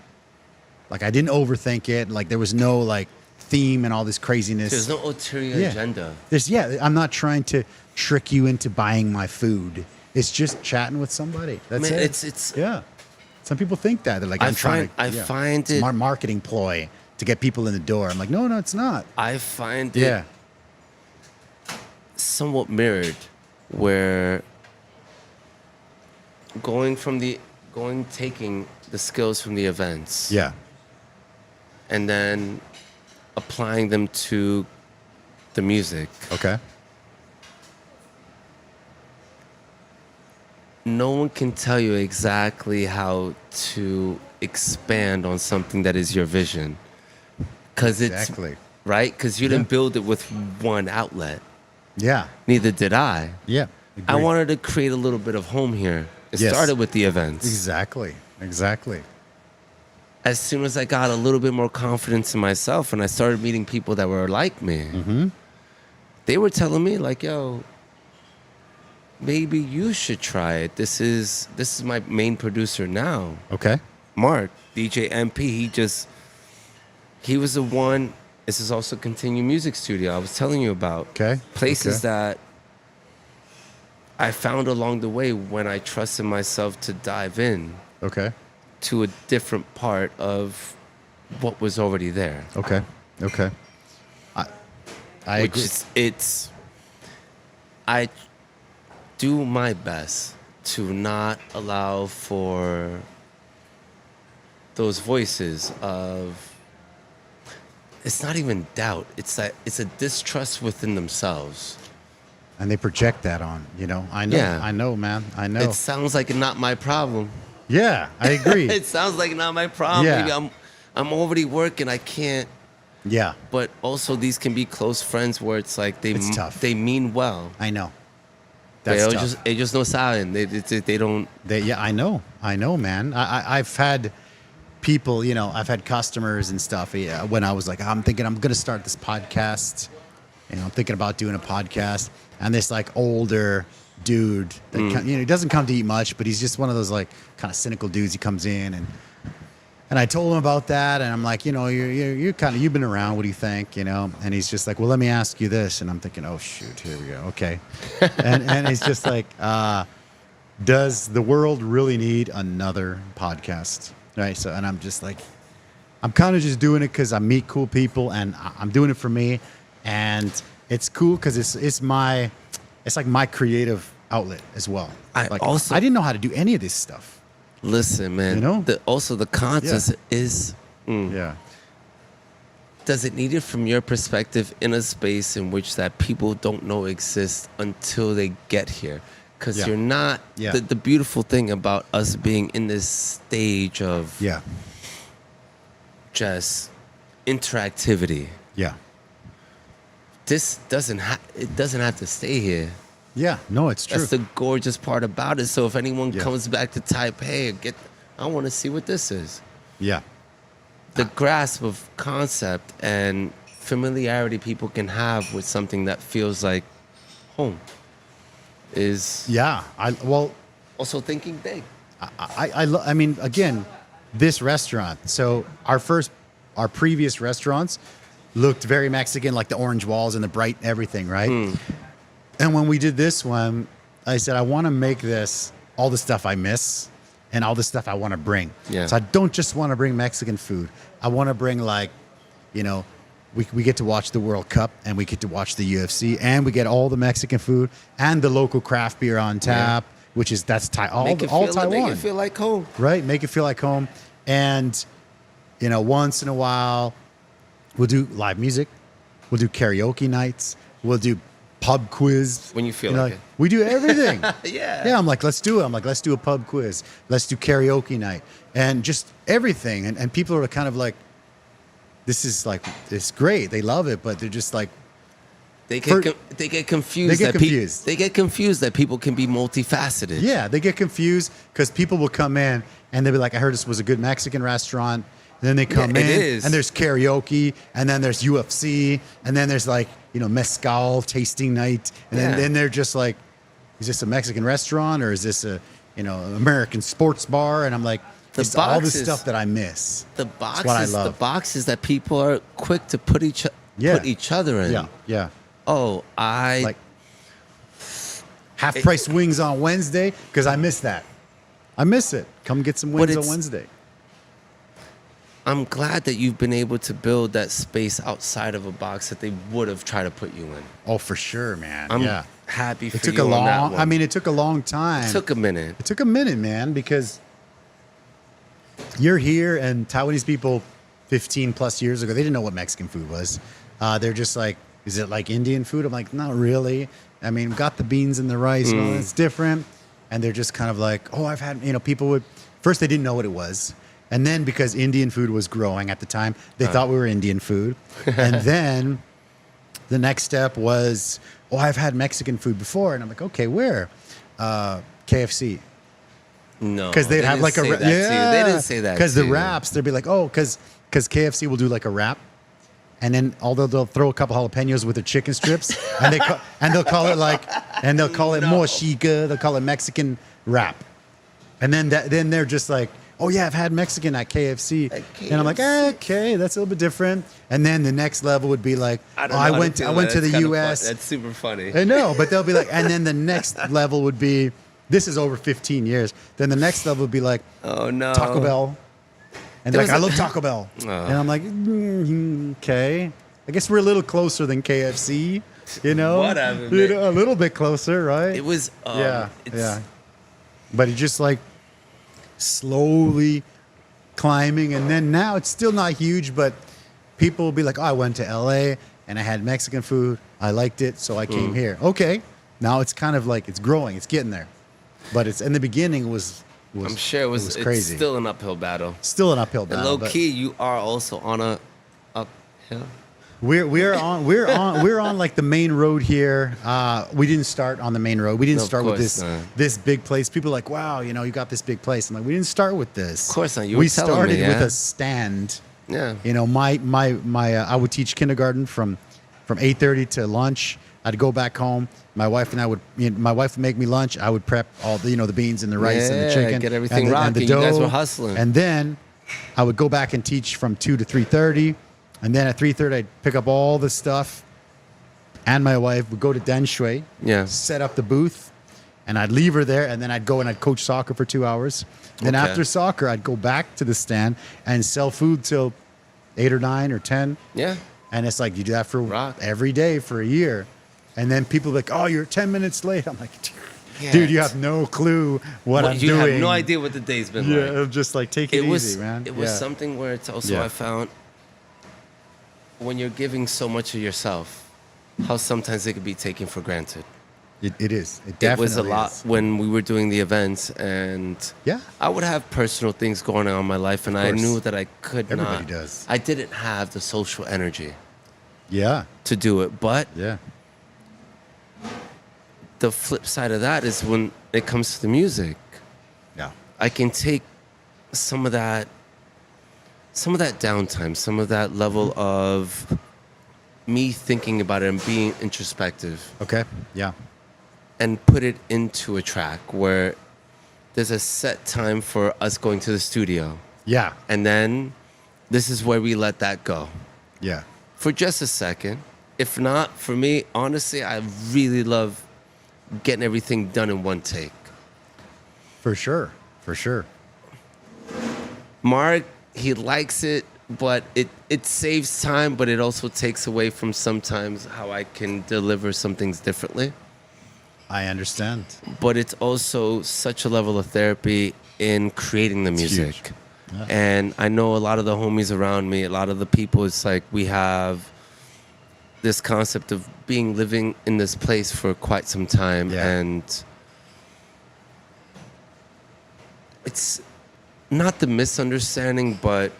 like, I didn't overthink it. Like, there was no, like, theme and all this craziness. There's no ulterior agenda. I'm not trying to trick you into buying my food. It's just chatting with somebody. That's it. It's Some people think that. They're like, I find it's it a marketing ploy to get people in the door. I'm like, no, it's not. I find it somewhat mirrored, where taking the skills from the events. Yeah. And then applying them to the music. Okay. No one can tell you exactly how to expand on something that is your vision. Because it's right? Because you didn't build it with one outlet. Yeah. Neither did I. Yeah. I wanted to create a little bit of home here. It started with the events. Exactly. Exactly. As soon as I got a little bit more confidence in myself and I started meeting people that were like me, they were telling me like, yo, maybe you should try it. This is my main producer now, Okay. Mark, DJ MP. He was the one. This is also Continue Music Studio I was telling you about. Okay. Places Okay. that I found along the way when I trusted myself to dive in Okay. to a different part of what was already there. Okay. Okay. I Which agree. is, I do my best to not allow for those voices of, it's not even doubt. It's a distrust within themselves. And they project that on, I know. Yeah. I know, man. I know. It sounds like not my problem. Yeah, I agree. It sounds like not my problem. Yeah. Maybe I'm already working. I can't. Yeah, But also these can be close friends where it's like It's tough. they mean well. I know. They That's tough. just no saben. They don't. Yeah, I know, man. I've had people, I've had customers and stuff. Yeah, when I was like, I'm thinking I'm going to start this podcast, I'm thinking about doing a podcast, and this like older dude, that he doesn't come to eat much, but he's just one of those like kind of cynical dudes. He comes in and I told him about that, and I'm like, you've been around. What do you think? And he's just like, well, let me ask you this, and I'm thinking, oh shoot, here we go. Okay, and he's just like, does the world really need another podcast? Right. So, and I'm just like, I'm kind of just doing it because I meet cool people, and I'm doing it for me, and it's cool because it's like my creative outlet as well. I didn't know how to do any of this stuff. Listen, man. The content is. Yeah. Does it need it from your perspective in a space in which that people don't know exists until they get here? Because you're not. Yeah. The beautiful thing about us being in this stage of just interactivity. Yeah. This doesn't have to stay here. Yeah. No, it's true. That's the gorgeous part about it. So if anyone Yeah. comes back to Taipei, I want to see what this is. Yeah. The grasp of concept and familiarity people can have with something that feels like home is Yeah. also thinking big. I mean, again, this restaurant. So our previous restaurants looked very Mexican, like the orange walls and the bright everything, right? And when we did this one, I said, I want to make this all the stuff I miss and all the stuff I want to bring. Yeah. So I don't just want to bring Mexican food. I want to bring we get to watch the World Cup and we get to watch the UFC and we get all the Mexican food and the local craft beer on tap, which is all Taiwan. Make it feel like home. Right? Make it feel like home. And, once in a while, we'll do live music. We'll do karaoke nights. We'll do pub quiz. When you feel like it. We do everything. Yeah. Yeah, I'm like, let's do it. I'm like, let's do a pub quiz. Let's do karaoke night. And just everything. And people are kind of like, this is like, it's great. They love it, but they're just like, They get confused. They get confused that people can be multifaceted. yeah, they get confused because people will come in and they'll be like, I heard this was a good Mexican restaurant. And then they come Yeah, in it is. and there's karaoke and then there's UFC and then there's like, mezcal tasting night. And then they're just like, is this a Mexican restaurant or is this a, American sports bar? And I'm like, it's all this stuff that I miss. The That's what I love. The boxes that people are quick to put each other in. Yeah, yeah. Oh, Like half price wings on Wednesday because I miss that. I miss it. Come get some wings on Wednesday. I'm glad that you've been able to build that space outside of a box that they would have tried to put you in. Oh, for sure, man. I'm yeah. happy for It took you a on that long. one. I mean, it took a long time. It took a minute. It took a minute, man, because you're here and Taiwanese people 15 plus years ago, they didn't know what Mexican food was. They're just like, is it like Indian food? I'm like, not really. I mean, got the beans and the rice, it's different. And they're just kind of like, oh, I've had, people would, first they didn't know what it was. And then because Indian food was growing at the time, they thought we were Indian food. And then the next step was, oh, I've had Mexican food before. And I'm like, okay, where? KFC. No, because they'd they have didn't like a say that to you. They didn't say that because to the you. wraps they'd be like, oh, because KFC will do like a wrap, and then although they'll throw a couple jalapenos with the chicken strips, and they'll call it mochica, they'll call it Mexican wrap, and then they're just like, oh yeah, I've had Mexican at KFC, and I'm like, okay, that's a little bit different. And then the next level would be like, I went to the U.S. That's super funny. I know, but they'll be like, and then the next level would be, this is over 15 years. Then the next level would be like, Oh no, Taco Bell. And they're There like, I was a- love Taco Bell. Oh. And I'm like, okay. I guess we're a little closer than KFC, you know? Whatever, You man. know, a little bit closer, right? It was. yeah. It's, But it's just like slowly climbing. And then now it's still not huge, but people will be like, oh, I went to LA and I had Mexican food. I liked it, so I came here. Okay. Now it's kind of like it's growing. It's getting there. But it's in the beginning it was I'm sure it was crazy. It's still an uphill battle. Still an uphill And battle. low but key, you are also on a uphill. We're on like the main road here. We didn't start on the main road. We didn't No, of start with course this not. this big place. People are like, wow, you know, you got this big place. I'm like, we didn't start with this. Of course not. You we were telling started me, with yeah. a stand. Yeah. You know, my I would teach kindergarten from 8:30 to lunch. I'd go back home. My wife and I would, my wife would make me lunch. I would prep all the, the beans and the rice and the Yeah, chicken. get everything and the rocking. You guys dough. were hustling. And then I would go back and teach from 2 to 3:30. And then at 3:30, I'd pick up all the stuff. And my wife would go to Den Shui, Yeah. set up the booth, and I'd leave her there. And then I'd go and I'd coach soccer for 2 hours. Then Okay. after soccer, I'd go back to the stand and sell food till 8 or 9 or 10. Yeah. And it's like you do that for Rock. every day for a year. And then people are like, oh, you're 10 minutes late. I'm like, Yeah. dude, you have no clue what I'm you doing. have no idea what the day's been Yeah, like. I'm just like, take it, easy, man. It was Yeah. something where it's also Yeah. I found when you're giving so much of yourself, how sometimes it could be taken for granted. It is. It It definitely was a lot is. when we were doing the events, and Yeah. I would have personal things going on in my life, and I course. knew that I could Everybody not. does. I didn't have the social energy Yeah. to do it, but Yeah. the flip side of that is when it comes to the music, Yeah. I can take some of that downtime, some of that level of me thinking about it and being introspective, Okay. Yeah. and put it into a track where there's a set time for us going to the studio, Yeah. and then this is where we let that go Yeah. for just a second. If not, for me, honestly, I really love getting everything done in one take. For sure. For sure. Mark, he likes it, but it saves time, but it also takes away from sometimes how I can deliver some things differently. I understand. But it's also such a level of therapy in creating the music. huge. Yeah. And I know a lot of the homies around me, a lot of the people, it's like we have this concept of living in this place for quite some time. Yeah. And it's not the misunderstanding, but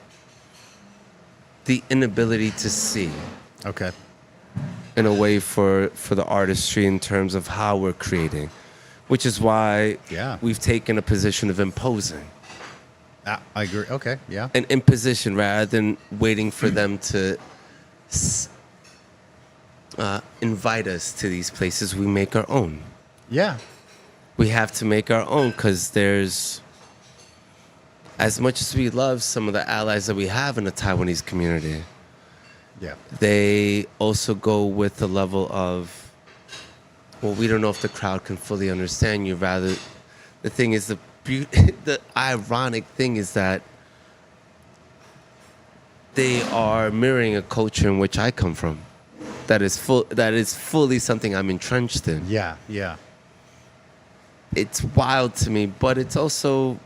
the inability to see Okay. in a way for the artistry in terms of how we're creating, which is why Yeah. we've taken a position of imposing. I agree. Okay. Yeah. An imposition rather than waiting for them to invite us to these places. We make our own. Yeah. We have to make our own because there's, as much as we love some of the allies that we have in the Taiwanese community, Yeah. they also go with the level of, well, we don't know if the crowd can fully understand you. Rather, the thing is, the ironic thing is that they are mirroring a culture in which I come from. That is fully something I'm entrenched in. Yeah. Yeah. It's wild to me, but it's also,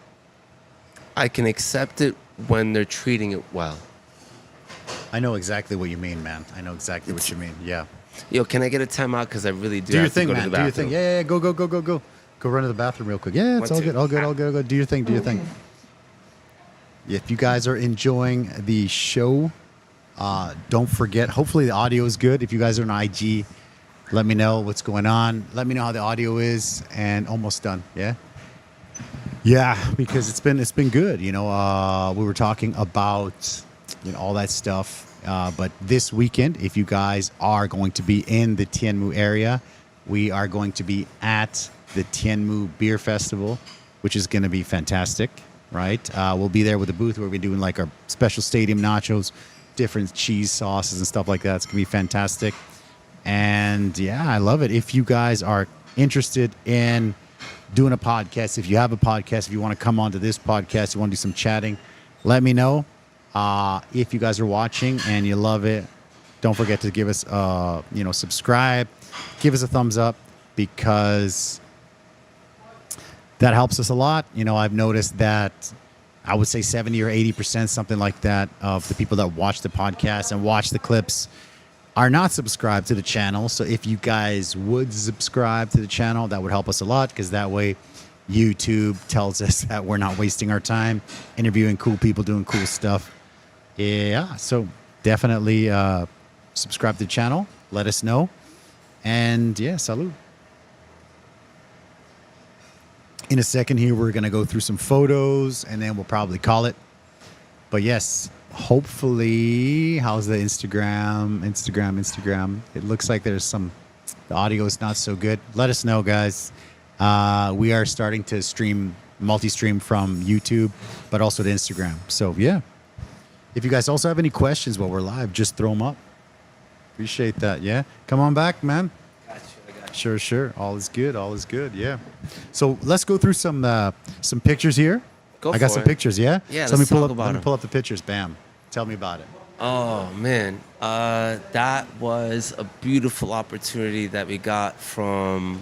I can accept it when they're treating it well. I know exactly what you mean, man. I know exactly what you mean. Yeah. Yo, can I get a timeout? Because I really do Do your have to thing, go to man. the Do your bathroom. thing. Yeah. Go. Go run to the bathroom real quick. Yeah, it's One, all two. good. All good. All good. All good. Do your thing. Do your thing. If you guys are enjoying the show, don't forget. Hopefully the audio is good. If you guys are on IG, let me know what's going on. Let me know how the audio is. And almost done. Yeah. Yeah, because it's been good. We were talking about all that stuff. But this weekend, if you guys are going to be in the Tianmu area, we are going to be at the Tianmu Beer Festival, which is going to be fantastic, right? We'll be there with a booth where we're doing like our special stadium nachos, different cheese sauces and stuff like that. It's going to be fantastic. And yeah, I love it. If you guys are interested in doing a podcast, if you have a podcast, if you want to come onto this podcast, you want to do some chatting, let me know. If you guys are watching and you love it, don't forget to give us, subscribe, give us a thumbs up, because that helps us a lot. I've noticed that I would say 70 or 80%, something like that, of the people that watch the podcast and watch the clips are not subscribed to the channel. So if you guys would subscribe to the channel, that would help us a lot, because that way YouTube tells us that we're not wasting our time interviewing cool people doing cool stuff. Yeah, so definitely subscribe to the channel. Let us know. And yeah, salud. In a second here, we're going to go through some photos and then we'll probably call it. But yes, hopefully, how's the Instagram? It looks like the audio is not so good. Let us know, guys. We are starting to multi-stream from YouTube, but also to Instagram. So yeah, if you guys also have any questions while we're live, just throw them up. Appreciate that. Yeah, come on back, man. I got you. Sure. All is good. Yeah. So let's go through some pictures here. I got some pictures. Yeah. Yeah. So let me pull up the pictures. Bam. Tell me about it. Oh man, that was a beautiful opportunity that we got from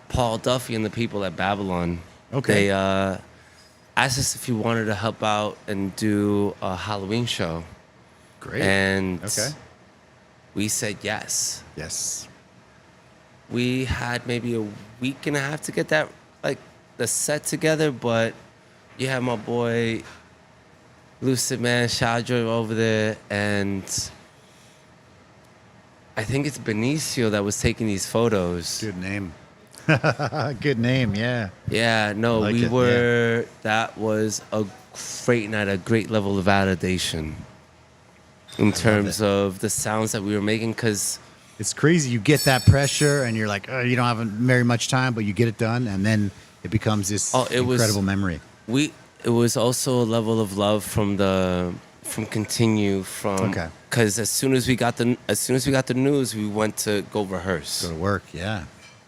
Paul Duffy and the people at Babylon. Okay. They asked us if we wanted to help out and do a Halloween show. Great. And okay. We said yes. Yes. We had maybe a week and a half to get the set together, but you have my boy Lucid Man Shadra over there, and I think it's Benicio that was taking these photos. Good name. Good name, yeah. Yeah, no, Like we it, were, that was a great night, a great level of validation in terms of the sounds that we were making, because it's crazy. You get that pressure and you're like, oh, you don't have very much time, but you get it done, and then it becomes this incredible memory. It was also a level of love from Continue, because as soon as we got the news, we went to go rehearse. Go to work, yeah.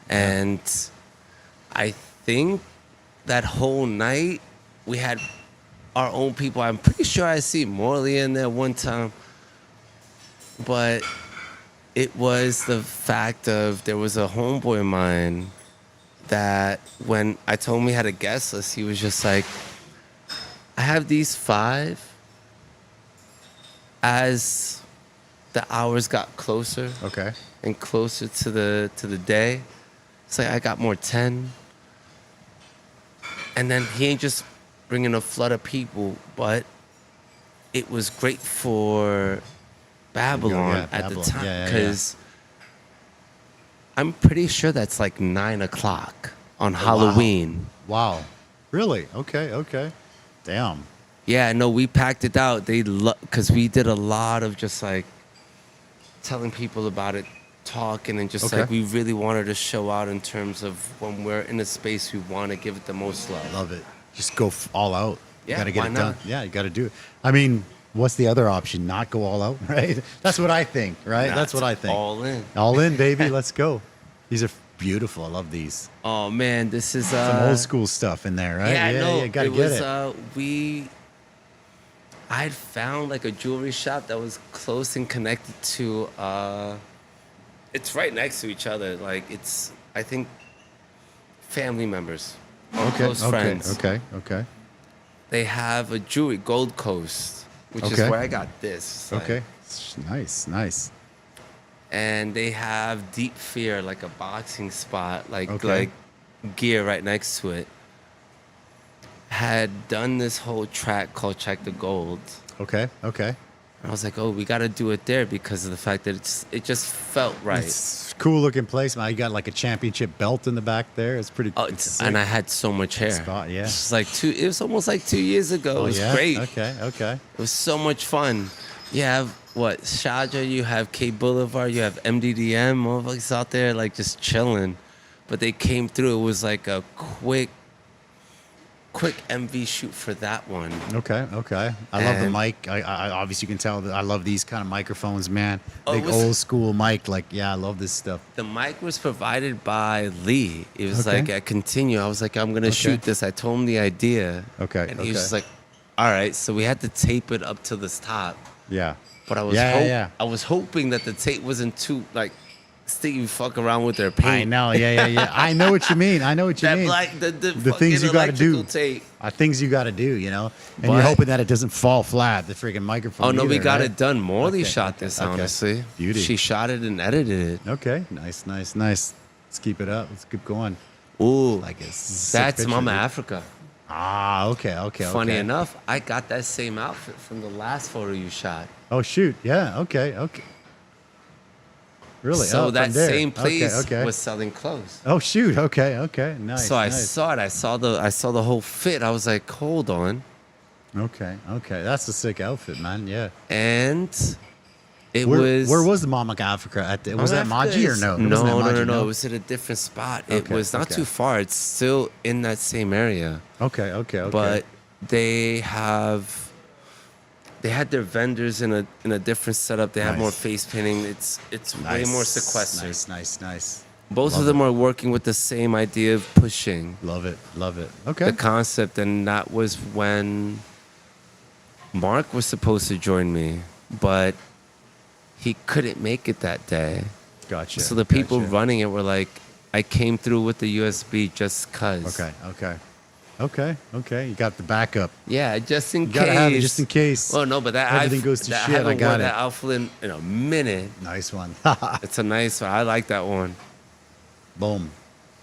And I think that whole night we had our own people. I'm pretty sure I see Morley in there one time, but it was the fact of, there was a homeboy of mine that when I told him we had a guest list, he was just like, I have these 5. As the hours got closer, Okay. and closer to the day, it's like I got more 10. And then he ain't just bringing a flood of people, but it was great for Babylon at the time, because I'm pretty ssure that's like 9 o'clock on Halloween. Wow. Really? Okay. Damn. Yeah, no, we packed it out. Because we did a lot of just like telling people about it, talking, and just like we really wanted to show out in terms of when we're in a space, we want to give it the most love. Love it. Just go all out. Yeah, you got to get why it not? done. Yeah, you got to do it. I mean, what's the other option? Not go all out, right? That's what I think, right? That's what I think. All in. All in, baby. Let's go. These are beautiful. I love these. Oh man, this is some old school stuff in there, right? Yeah, no, gotta get it. I had found like a jewelry shop that was close and connected to. It's right next to each other. Like, it's, I think, family members, close friends. Okay. They have a jewelry, Gold Coast, which is where I got this. Okay. Nice. And they have Deep Fear, like a boxing spot, like gear right next to it. Had done this whole track called Check the Gold. Okay. I was like, oh, we got to do it there because of the fact that it just felt right. It's a cool looking place, man. You got like a championship belt in the back there. It's pretty. Oh, it's and I had so much hair. spot, yeah. It's like it was almost like 2 years ago. Oh, it was yeah? great. Okay. It was so much fun. You have what? Sharjah, you have K Boulevard, you have MDDM, motherfuckers out there like just chilling. But they came through. It was like a quick MV shoot for that one. Okay. I love the And- mic. I obviously you can tell that I love these kind of microphones, man. Oh, it Big was- old school mic. Like, yeah, I love this stuff. The mic was provided by Lee. It was Okay. like, I continue. I was like, I'm going to shoot this. I told him the idea. Okay, And he was okay. just like, all right. So we had to tape it up to this top. Yeah. But I was Yeah. I was hoping that the tape wasn't too like sticky fuck around with their paint. I know. Yeah. I know what you mean. That mean. black the The things you got to do. tape. Are things you got to do, you know? And But- you're hoping that it doesn't fall flat, the freaking microphone. Oh no, we either, got right? it done. Morley Okay, shot okay, this okay. honestly. Beauty. She shot it and edited it. Okay. Nice. Let's keep it up. Let's keep going. Ooh, Like a sick that's picture, Mama dude. Africa. Ah, okay. Funny okay. enough, I got that same outfit from the last photo you shot. Oh, shoot. Yeah. Okay. Really? So Oh, that from there. same place Okay. was selling clothes. Oh, shoot. Okay. Nice. So I nice. saw it. I saw the whole fit. I was like, hold on. Okay. That's a sick outfit, man. Yeah. And it Where was was the Mama Africa? Was that Mama Africa Maji or is- no? It wasn't at Maji, No. It was at a different spot. It Okay, was not okay. too far. It's still in that same area. Okay. But they had their vendors in a different setup. They have more Nice. face painting. It's way more sequestered. Nice. Both Love of them it. are working with the same idea of pushing Love it. Okay. the concept, and that was when Mark was supposed to join me, but he couldn't make it that day. Gotcha. So the people gotcha. running it were like, I came through with the USB just cause. Okay. You got the backup. Yeah, just in You case. gotta have it just in case. Well, no, but that Everything goes to that shit, I haven't I got worn it. that outfit in a minute. Nice one. It's a nice one. I like that one. Boom.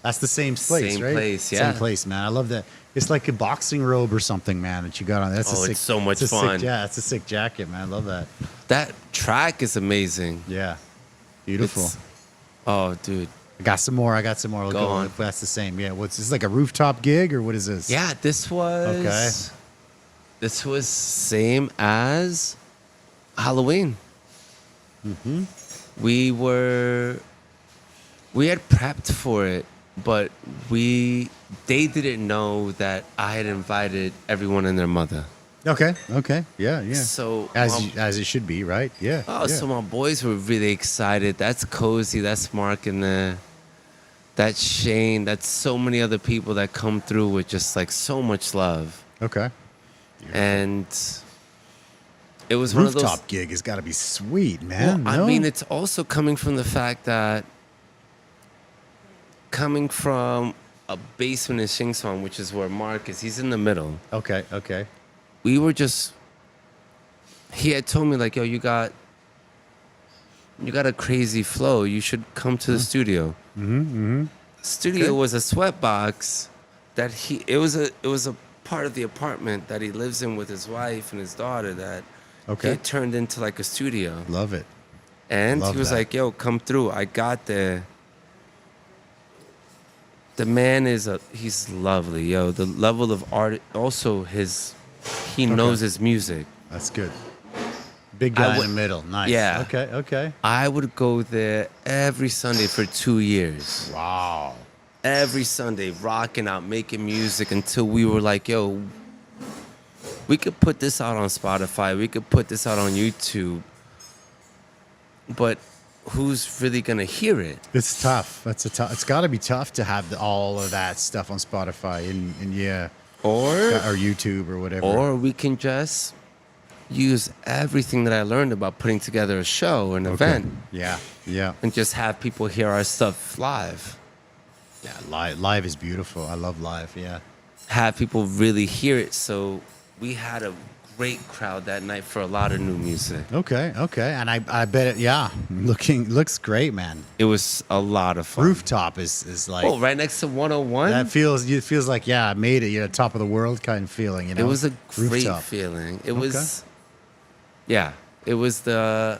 That's the same place, Same right? place, yeah. Same place, man. I love that. It's like a boxing robe or something, man, that you got on. That's Oh, a sick, it's so much it's a fun. Sick, yeah, it's a sick jacket, man. I love that. That track is amazing. Yeah. Beautiful. It's- oh, dude. I got some more. We'll Go on. If that's the same. Yeah. What's this, like a rooftop gig or what is this? Yeah, this was. Okay. This was same as Halloween. Mm-hmm. We had prepped for it, but they didn't know that I had invited everyone and their mother. Okay. Yeah. So As it should be, right? Yeah. oh, yeah. so my boys were really excited. That's Cozy. That's Mark in there. That's Shane. That's so many other people that come through with just like so much love. Okay. And it was one of those. Rooftop gig has got to be sweet, Well, man. I No? mean, it's also coming from the fact that coming from a basement in Shingsong, which is where Mark is, he's in the middle. Okay. We were just. He had told me like, "Yo, you got a crazy flow. You should come to the studio." Studio Okay. was a sweatbox that it was a part of the apartment that he lives in with his wife and his daughter that Okay. it turned into like a studio. Love it. And Love he was that. like, "Yo, come through." I got there. The man he's lovely, yo. The level of art, also he knows his music. That's good. Big guy in would- the middle. Nice. Yeah. Okay. I would go there every Sunday for 2 years. Wow. Every Sunday, rocking out, making music until we were like, yo, we could put this out on Spotify. We could put this out on YouTube. But who's really going to hear it? It's tough. It's got to be tough to have all of that stuff on Spotify and yeah, Or YouTube or whatever. Or we can just use everything that I learned about putting together a show, an event, Yeah. and just have people hear our stuff live. Yeah, live is beautiful. I love live. Yeah. Have people really hear it. So we had a great crowd that night for a lot of new music. Okay. And I bet it. Yeah, looks great, man. It was a lot of fun. Rooftop is like Oh, right next to 101. that feels like I made it. You're top of the world kind of feeling. You know, It was a great Rooftop. feeling. It was, yeah. It was a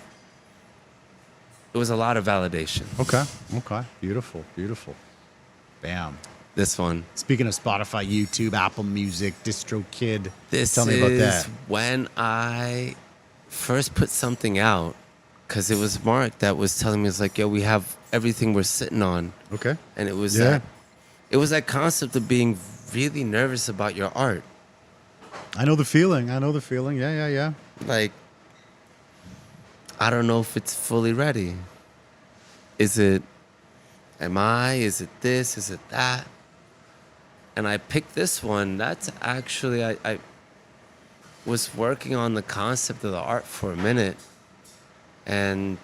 lot of validation. Okay. Okay. Beautiful. Beautiful. Bam. This one. Speaking of Spotify, YouTube, Apple Music, DistroKid, This tell me about is that. when I first put something out, because it was Mark that was telling me, it's like, yo, we have everything we're sitting on. Okay. And it was Yeah. that concept of being really nervous about your art. I know the feeling. I know the feeling. Yeah, yeah, yeah. Like, I don't know if it's fully ready. Is it this? Is it that? And I picked this one. That's actually, I was working on the concept of the art for a minute. And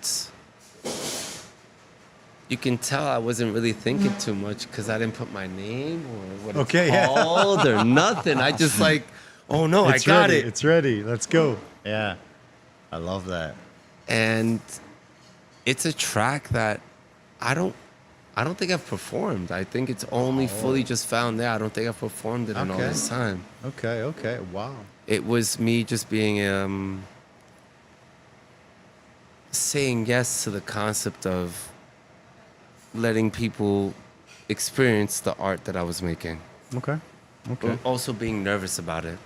you can tell I wasn't really thinking too much because I didn't put my name or what it's called or nothing. I just like, oh no, It's I got ready. it. It's ready. Let's go. Yeah. I love that. And it's a track that I don't think I've performed. I think it's only fully just found there. I don't think I've performed it in all Okay. this time. Okay. Okay. Wow. It was me just being saying yes to the concept of letting people experience the art that I was making. Okay. Okay. Also being nervous about it.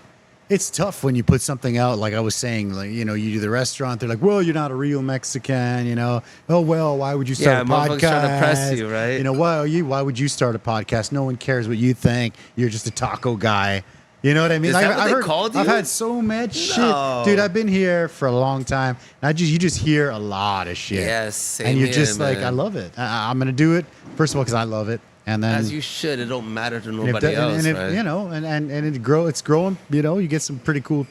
It's tough when you put something out, like I was saying, like, you know, you do the restaurant, they're like, well, you're not a real Mexican, you know. Oh, well, why would you start a motherfuckers podcast? trying to press you, right? You know, why would you start a podcast? No one cares what you think. You're just a taco guy. You know what I mean? Is Like, that what I've they heard- called you? I've had so much No. shit. Dude, I've been here for a long time. And you just hear a lot of shit. Yes, same and you're here, just like, man. I love it. I'm going to do it, first of all, because I love it. And then As you should. It don't matter to and if nobody that- else, and if, right? you know, it's growing. You know, you get some pretty cool.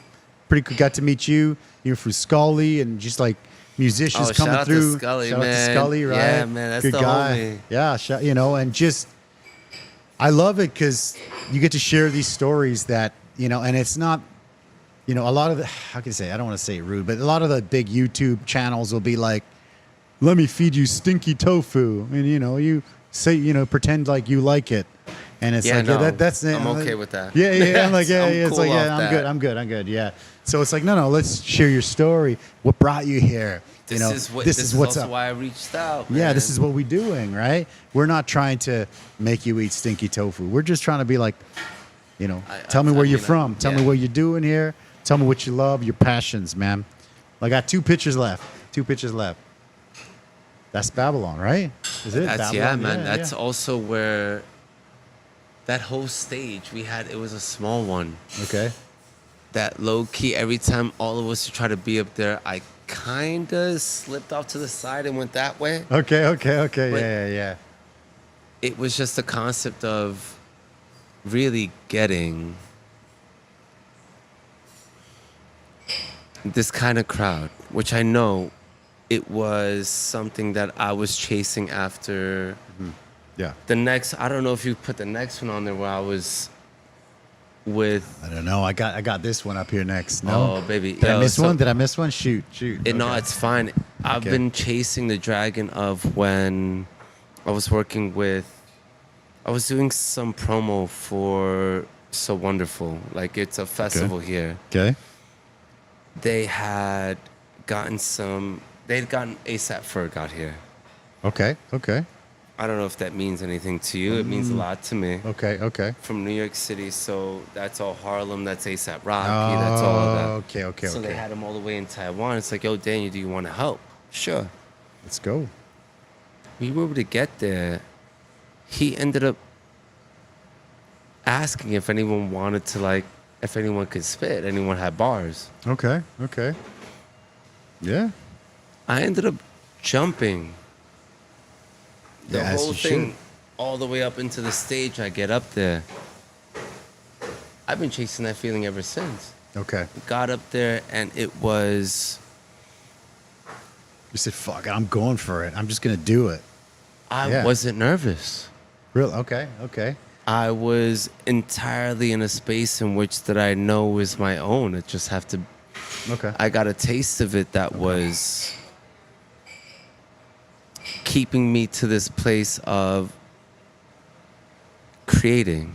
Got to meet you. You're from Scully, and just like musicians Oh, coming shout out to through. Scully, shout out to man. Scully, right? Yeah, man, that's good the guy. homie. Yeah, you know, and just I love it because you get to share these stories that, you know, and it's not, you know, a lot of the, how can I say, I don't want to say it rude, but a lot of the big YouTube channels will be like, let me feed you stinky tofu, and you know, you say, you know, pretend like you like it. And it's Yeah, like, no, that's I'm okay with that. Yeah, yeah. I'm like, yeah, I'm yeah. It's cool like, yeah, off that. I'm good. Yeah. So it's like, no, let's share your story. What brought you here? This you know, is this is what's also up. why I reached out. Yeah, man. this is what we're doing, right? We're not trying to make you eat stinky tofu. We're just trying to be like, you know, tell me where you're from. Tell me what you're doing here. Tell me what you love, your passions, man. I got 2 pictures left. That's Babylon, right? Is it? That's Babylon? yeah, man. That's yeah. also where that whole stage we had. It was a small one. Okay. That low key. Every time all of us would try to be up there, I kinda slipped off to the side and went that way. Okay. But- Yeah. It was just the concept of really getting this kind of crowd, which I know it was something that I was chasing after Yeah. the next. I don't know if you put the next one on there where I was with. I don't know. I got this one up here next. No, Oh, baby. Did I Yo, miss so- one? Did I miss one? Shoot. No, Okay. it's fine. I've Okay. been chasing the dragon of when I was working with. I was doing some promo for So Wonderful. Like, it's a festival here. Okay. They had gotten some. They'd gotten ASAP Ferg got here. Okay. I don't know if that means anything to you. It means a lot to me. Okay. From New York City, so that's all Harlem. That's ASAP Rocky. That's all of that. Okay. So they had him all the way in Taiwan. It's like, yo, Daniel, do you want to help? Sure. Let's go. We were able to get there. He ended up asking if anyone wanted to, like, if anyone could spit, anyone had bars. Okay. Yeah. I ended up jumping the Yeah, as whole you thing should. all the way up into the stage. I get up there. I've been chasing that feeling ever since. Okay. Got up there and it was, You said, "Fuck it, I'm going for it. I'm just gonna do it." I Yeah. wasn't nervous. Real. Okay. I was entirely in a space in which that I know is my own. It just have to. Okay. I got a taste of it that was keeping me to this place of creating.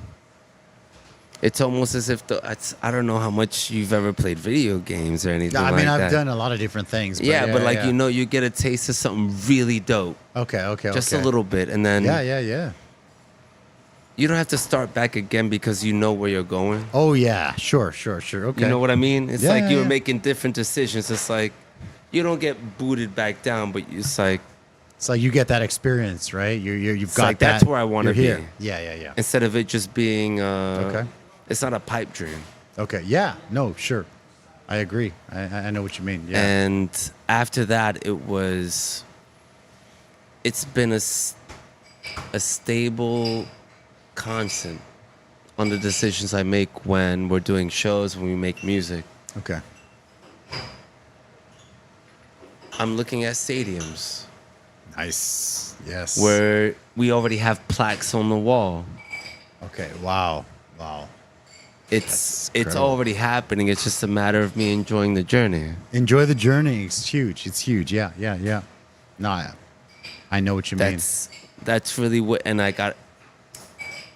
It's almost as if I don't know how much you've ever played video games or anything I like mean, that. I've done a lot of different things. But Yeah, but like yeah. you know, you get a taste of something really dope, Okay. just a little bit, and then Yeah. you don't have to start back again because you know where you're going. Oh yeah. Sure. Okay. You know what I mean? It's Yeah, like you were yeah. making different decisions. It's like you don't get booted back down, but it's like It's like you get that experience, right? You've It's got like, that. that's where I wanna You're be. here. Yeah. instead of it just being Okay. it's not a pipe dream. Okay. Yeah. No. Sure. I agree. I know what you mean. Yeah. And after that, it's been a stable constant on the decisions I make when we're doing shows, when we make music. Okay. I'm looking at stadiums Nice. Yes. where we already have plaques on the wall. Okay. Wow. It's That's it's incredible. already happening. It's just a matter of me enjoying the journey. Enjoy the journey. It's huge. Yeah. No, I know what you mean. That's really what, and I got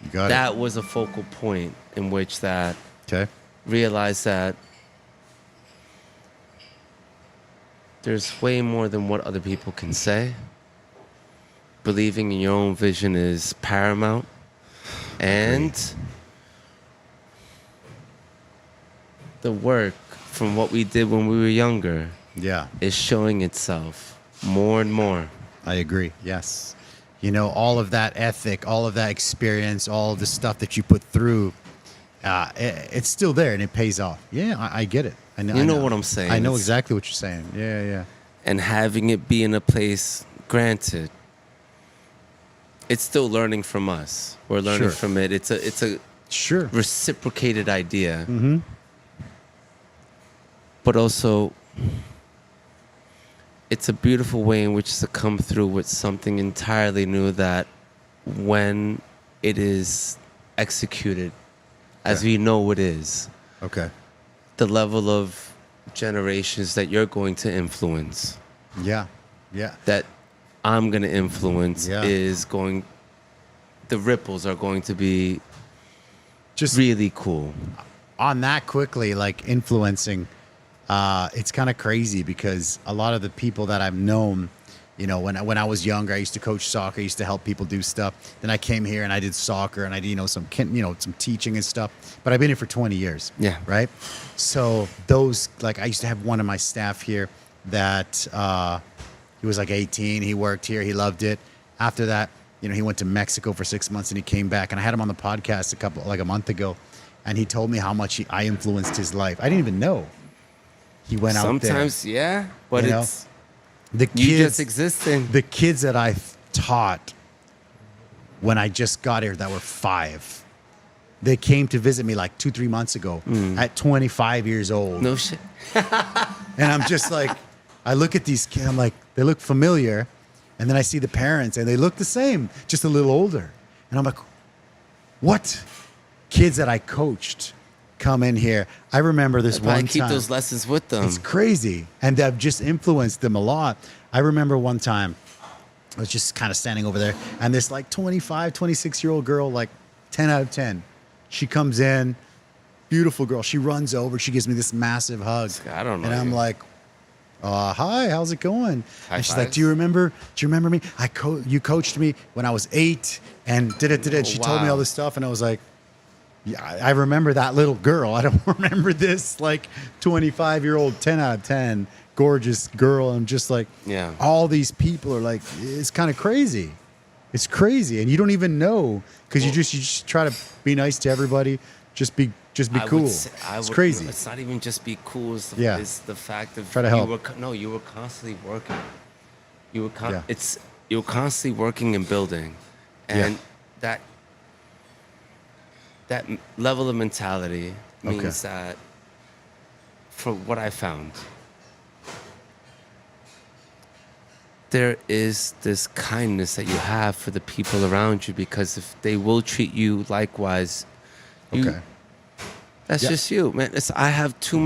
You got that was a focal point in which that it. Okay. realized that there's way more than what other people can say. Believing in your own vision is paramount. And the work from what we did when we were younger Yeah. is showing itself more and more. I agree. Yes. You know, all of that ethic, all of that experience, all of the stuff that you put through, it's still there and it pays off. Yeah, I get it. I know. You know what I'm saying. I know It's- exactly what you're saying. Yeah. And having it be in a place, granted, it's still learning from us. We're learning Sure. from it. It's a Sure. reciprocated idea. Mm-hmm. But also it's a beautiful way in which to come through with something entirely new that when it is executed as Yeah. we know it is, Okay. the level of generations that you're going to influence, Yeah. that I'm going to influence, Yeah. the ripples are going to be Just really cool. on that quickly, like influencing, it's kind of crazy because a lot of the people that I've known, you know, when I was younger, I used to coach soccer, I used to help people do stuff. Then I came here and I did soccer and I did, some teaching and stuff. But I've been here for 20 years. Yeah. Right. So those, like, I used to have one of my staff here that he was like 18. He worked here. He loved it. After that, he went to Mexico for 6 months and he came back. And I had him on the podcast a month ago. And he told me how much I influenced his life. I didn't even know. He went out there. Sometimes, yeah, but You know? it's The you just kids, existing. the kids that I taught when I just got here that were 5, they came to visit me like 2-3 months ago at 25 years old. No shit. And I'm just like, I look at these kids, I'm like, they look familiar. And then I see the parents and they look the same, just a little older. And I'm like, what? Kids that I coached come in here. I remember this Probably one keep time. those lessons with them. It's crazy. And I've just influenced them a lot. I remember one time, I was just kind of standing over there, and this like 25, 26-year-old girl, like 10 out of 10. She comes in, beautiful girl. She runs over. She gives me this massive hug. I don't know And I'm you. like, hi, how's it going? High And she's like, fives. do you remember me? You coached me when I was 8 and did it. She told me wow. all this stuff. And I was like, yeah, I remember that little girl. I don't remember this like 25-year-old, 10 out of 10, gorgeous girl. I'm just like, Yeah. all these people are like, it's kind of crazy. It's crazy. And you don't even know because you just try to be nice to everybody. Just be I cool. would say- It's crazy. It's not even just be cool. It's Yeah. the fact of Try to help. you were constantly working. You were Yeah. you were constantly working and building, and that level of mentality means Okay. that, from what I found, there is this kindness that you have for the people around you because if they will treat you likewise, Okay. that's Yeah. just you, man. I have too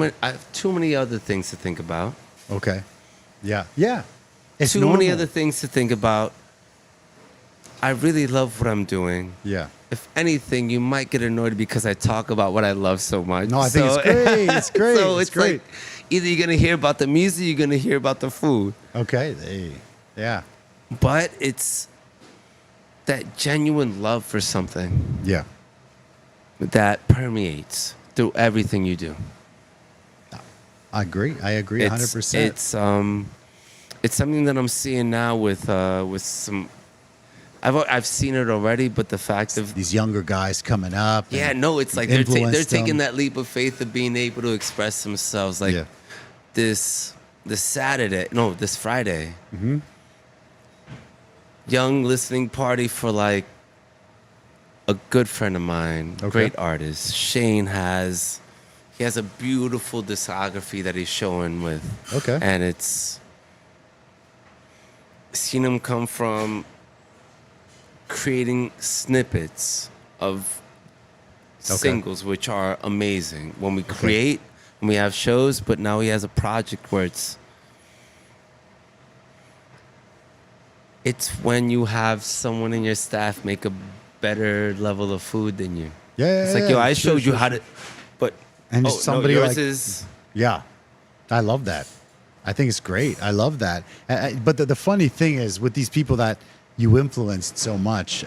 many other things to think about. Okay. Yeah. Yeah. It's Too many normal. other things to think about I really love what I'm doing. Yeah. If anything, you might get annoyed because I talk about what I love so much. No, I think it's great. It's great. So it's it's great. like either you're gonna hear about the music, you're gonna hear about the food. Okay. Hey. Yeah. But it's that genuine love for something Yeah. that permeates through everything you do. I agree. I agree 100%. It's something that I'm seeing now with some. I've seen it already, but the fact of These younger guys coming up. yeah, and no, it's like they're influenced taking them. that leap of faith of being able to express themselves. Like Yeah. this Friday, Mm-hmm. young listening party for like a good friend of mine, Okay. great artist. Shane he has a beautiful discography that he's showing with. Okay. And it's seen him come from creating snippets of singles, which are amazing. When we create, when we have shows, but now he has a project where it's when you have someone in your staff make a better level of food than you. Yeah. It's like, yo, I showed you how to, but And oh, somebody no, yours like- is Yeah, I love that. I think it's great. I love that. But the funny thing is, with these people that you influenced so much,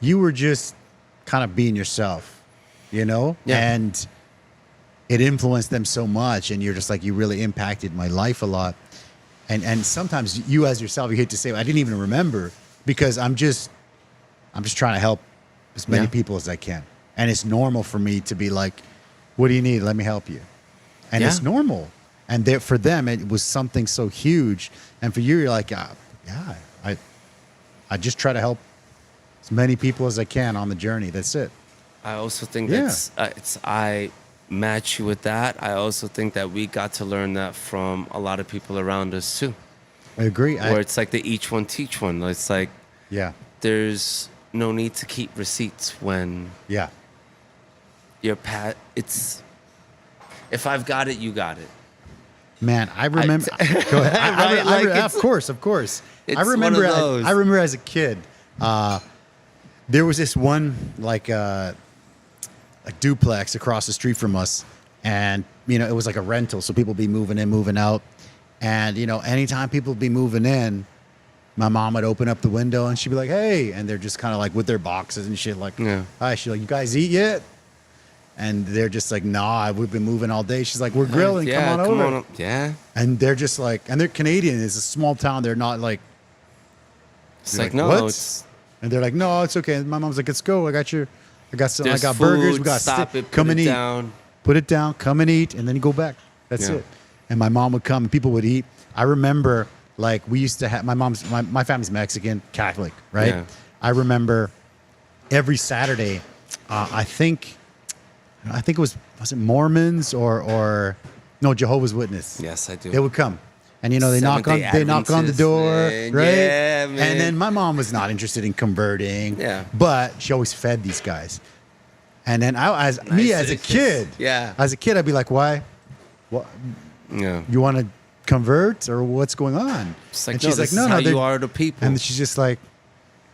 you were just kind of being yourself, you know? Yeah. And it influenced them so much. And you're just like, you really impacted my life a lot. And sometimes you as yourself, you hate to say, I didn't even remember because I'm just trying to help as many Yeah. people as I can. And it's normal for me to be like, what do you need? Let me help you. And Yeah. it's normal. And for them, it was something so huge. And for you, you're like, I just try to help as many people as I can on the journey. That's it. I also think Yeah. I match you with that. I also think that we got to learn that from a lot of people around us too. I agree. Where it's like the each one teach one. It's like Yeah. there's no need to keep receipts when Yeah. it's if I've got it, you got it. Man, I remember. Go ahead. Right? Like, of course. It's I remember. one of those. I remember as a kid, there was this one like duplex across the street from us, and it was like a rental, so people be moving in, moving out, and anytime people be moving in, my mom would open up the window and she'd be like, "Hey," and they're just kind of like with their boxes and shit, like, Yeah. "Hi," she's like, "You guys eat yet?" And they're just like, "Nah, we've been moving all day." She's like, "We're grilling. Yeah, come on over." Yeah. And they're just like, and they're Canadian. It's a small town. They're not like, It's you're like, no, "What?" it's And they're like, "No, it's okay." And my mom's like, "Let's go. I got some. I there's got food, burgers. We got stop steak. it, Come put and it eat. down. Put it down. Come and eat, and then you go back. That's Yeah. it." And my mom would come, and people would eat. I remember, like, we used to have my family's Mexican Catholic, right? Yeah. I remember every Saturday, I think it was it Mormons or no, Jehovah's Witness. Yes, I do. They would come. And they knock on Seventh-day the door, Adventists, right? man. Yeah, man. And then my mom was not interested in converting. Yeah. But she always fed these guys. And then as a kid, Yeah. as a kid, I'd be like, "Why? What? Yeah. You want to convert or what's going on?" It's like, and no, she's this like, "No, is no." how they're- you are to people. And she's just like,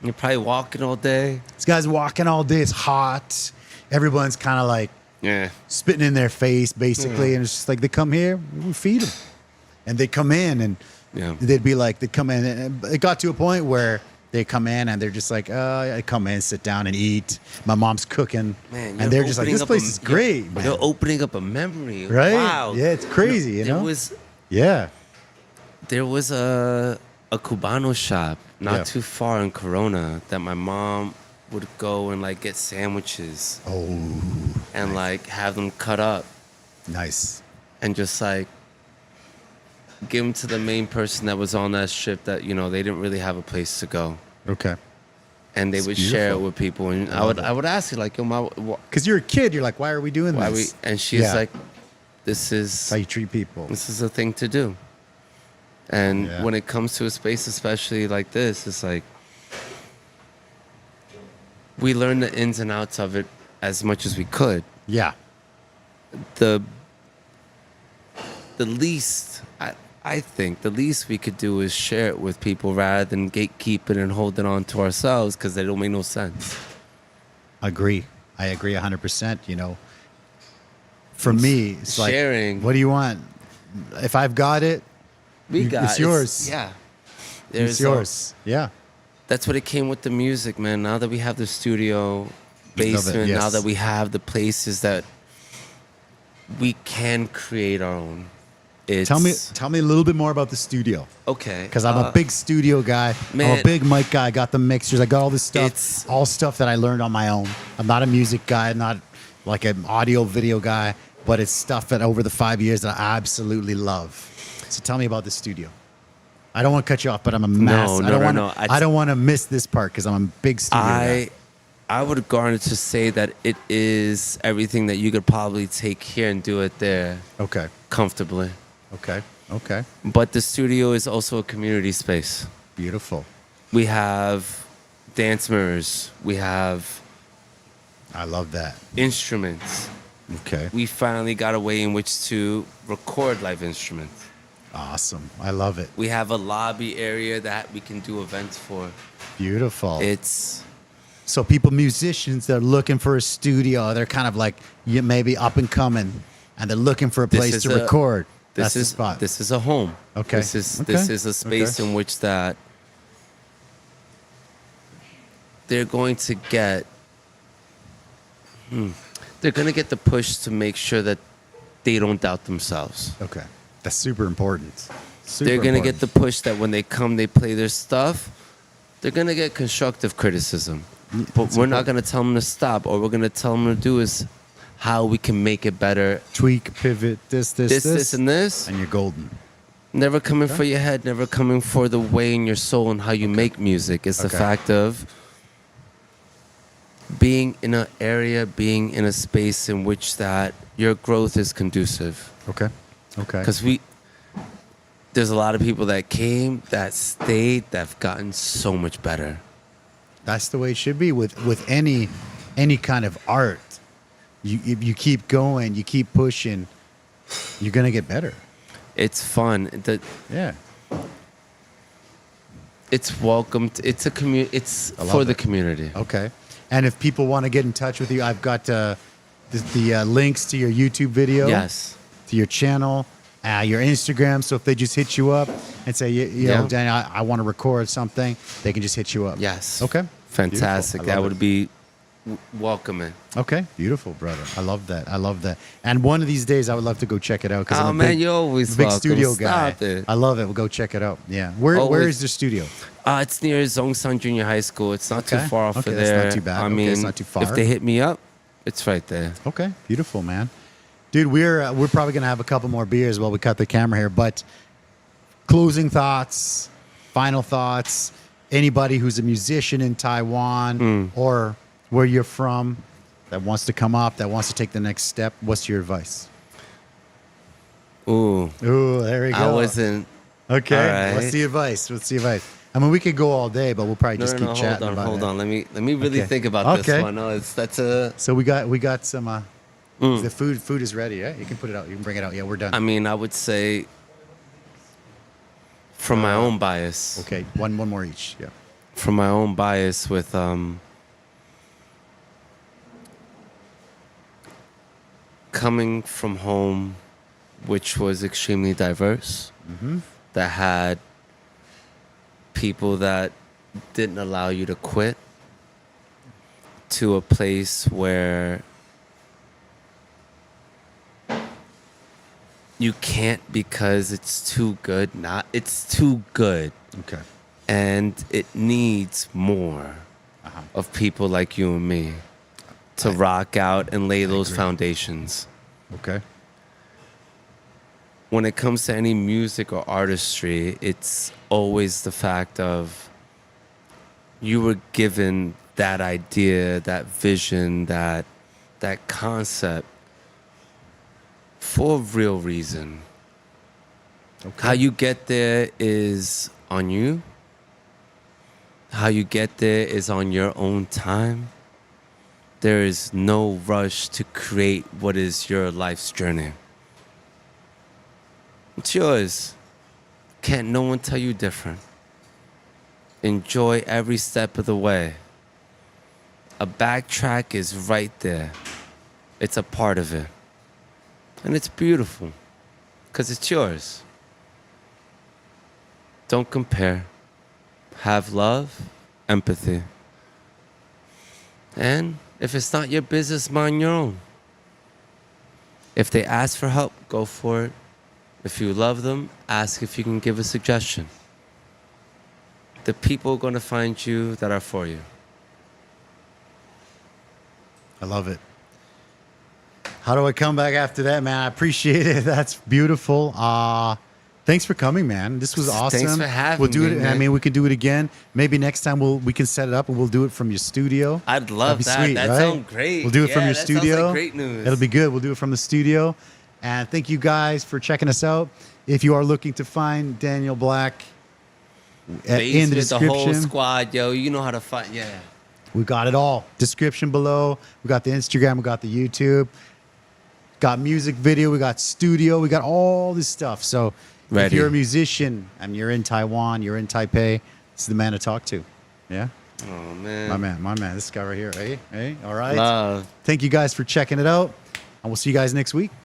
You're probably walking all day. "This guy's walking all day. It's hot. Everyone's kind of like Yeah. spitting in their face, basically." And it's just like, they come here, we feed them. And they come in and Yeah. they'd come in. And it got to a point where they come in and they're just like, I come in, sit down and eat. My mom's cooking. Man, and they're just like, this place is great, man. You're opening up a memory. Right? Wow. Yeah, it's crazy, you know? Yeah. There was a Cubano shop not Yeah. too far in Corona that my mom would go and like get sandwiches Oh, and like have them cut up nice. and just like give them to the main person that was on that ship that they didn't really have a place to go, Okay. and they It's would share it beautiful. with people. And I love I would ask her like, yo, ma, Because you're a kid. You're like, why are we doing why we? this? And she's Yeah. like, this That's how is you treat people. a thing to do. And Yeah. when it comes to a space, especially like this, it's like we learn the ins and outs of it as much as we could. Yeah. The least I think the least we could do is share it with people rather than gatekeep it and hold it on to ourselves because they don't make no sense. Agree. I agree 100%. You know, for me, it's like, sharing. what do you want? If I've got it, it's yours. Yeah. It's yours. Yeah. That's what it came with the music, man. Now that we have the studio basement, yes. now that we have the places that we can create our own. Tell me a little bit more about the studio. Okay. Because I'm a big studio guy. Man, I'm a big mic guy. I got the mixers. I got all this stuff. It's all stuff that I learned on my own. I'm not a music guy. I'm not like an audio video guy. But it's stuff that over the 5 years that I absolutely love. So tell me about the studio. I don't want to cut you off, but I'm a mass. No. I don't want to miss this part because I'm a big studio guy. I would garner to say that it is everything that you could probably take here and do it there. Okay. Comfortably. Okay. But the studio is also a community space. Beautiful. We have dance mirrors. We have I love that. instruments. Okay. We finally got a way in which to record live instruments. Awesome. I love it. We have a lobby area that we can do events for. Beautiful. It's So people, musicians, they're looking for a studio. They're kind of like maybe up and coming, and they're looking for a place to record. That's the spot. This is a home. Okay. This is a space in which that they're going to get. They're going to get the push to make sure that they don't doubt themselves. Okay. That's super important. They're going to get the push that when they come, they play their stuff. They're going to get constructive criticism. But we're not going to tell them to stop. All we're going to tell them to do is how we can make it better. Tweak, pivot, this, and this. and you're golden. Never coming for your head, never coming for the way in your soul and how you make music. It's the fact of being in an area, being in a space in which that your growth is conducive. Okay. Because there's a lot of people that came, that stayed, that have gotten so much better. That's the way it should be with any kind of art. If you keep going, you keep pushing, you're gonna get better. It's fun. Yeah. It's welcomed. It's a community. It's for the community. Okay. And if people want to get in touch with you, I've got the links to your YouTube video. Yes. To your channel, your Instagram. So if they just hit you up and say, you know, Danny, I want to record something, they can just hit you up. Yes. Okay. Fantastic. That would be welcoming. Okay. Beautiful, brother. I love that. And one of these days, I would love to go check it out. Oh, I'm man, you're always big welcome. studio guy. Stop it. I love it. We'll go check it out. Yeah. Where is the studio? It's near Zhongshan Junior High School. It's not too far off of there. That's not too bad. I mean, it's not too far. if they hit me up, it's right there. Okay. Beautiful, man. Dude, we're probably gonna have a couple more beers while we cut the camera here. But closing thoughts, final thoughts. Anybody who's a musician in Taiwan or where you're from that wants to come up, that wants to take the next step, what's your advice? Ooh, there we go. I wasn't. Okay. All right. What's the advice? I mean, we could go all day, but we'll probably just keep chatting about it. Hold on. Let me really think about this one. No, that's a. So we got some. The food is ready. Yeah, you can put it out. You can bring it out. Yeah, we're done. I mean, I would say, from my own bias. Okay, one more each. Yeah. From my own bias with coming from home, which was extremely diverse, that had people that didn't allow you to quit, to a place where you can't because it's too good. It's too good. Okay. And it needs more of people like you and me to rock out and lay those foundations. Okay. When it comes to any music or artistry, it's always the fact of you were given that idea, that vision, that concept for a real reason. Okay. How you get there is on you. How you get there is on your own time. There is no rush to create what is your life's journey. It's yours. Can't no one tell you different. Enjoy every step of the way. A backtrack is right there. It's a part of it. And it's beautiful because it's yours. Don't compare. Have love, empathy. And if it's not your business, mind your own. If they ask for help, go for it. If you love them, ask if you can give a suggestion. The people are going to find you that are for you. I love it. How do I come back after that, man? I appreciate it. That's beautiful. Thanks for coming, man. This was awesome. Thanks for having we'll do me, it. man. I mean, we can do it again. Maybe next time we can set it up and we'll do it from your studio. I'd love That'd be that. Sweet, That right? sounds great. We'll do it from your that studio. Sounds like great news. It'll be good. We'll do it from the studio. And thank you guys for checking us out. If you are looking to find Daniel Black, in the description, the whole squad, yo. You know how to find. Yeah. we got it all. Description below. We got the Instagram. We got the YouTube. Got music video. We got studio. We got all this stuff. So if Ready. you're a musician and you're in Taiwan, you're in Taipei, this is the man to talk to. Yeah. Oh man. My man. This guy right here. Hey. All right. Love. Thank you guys for checking it out. And we'll see you guys next week.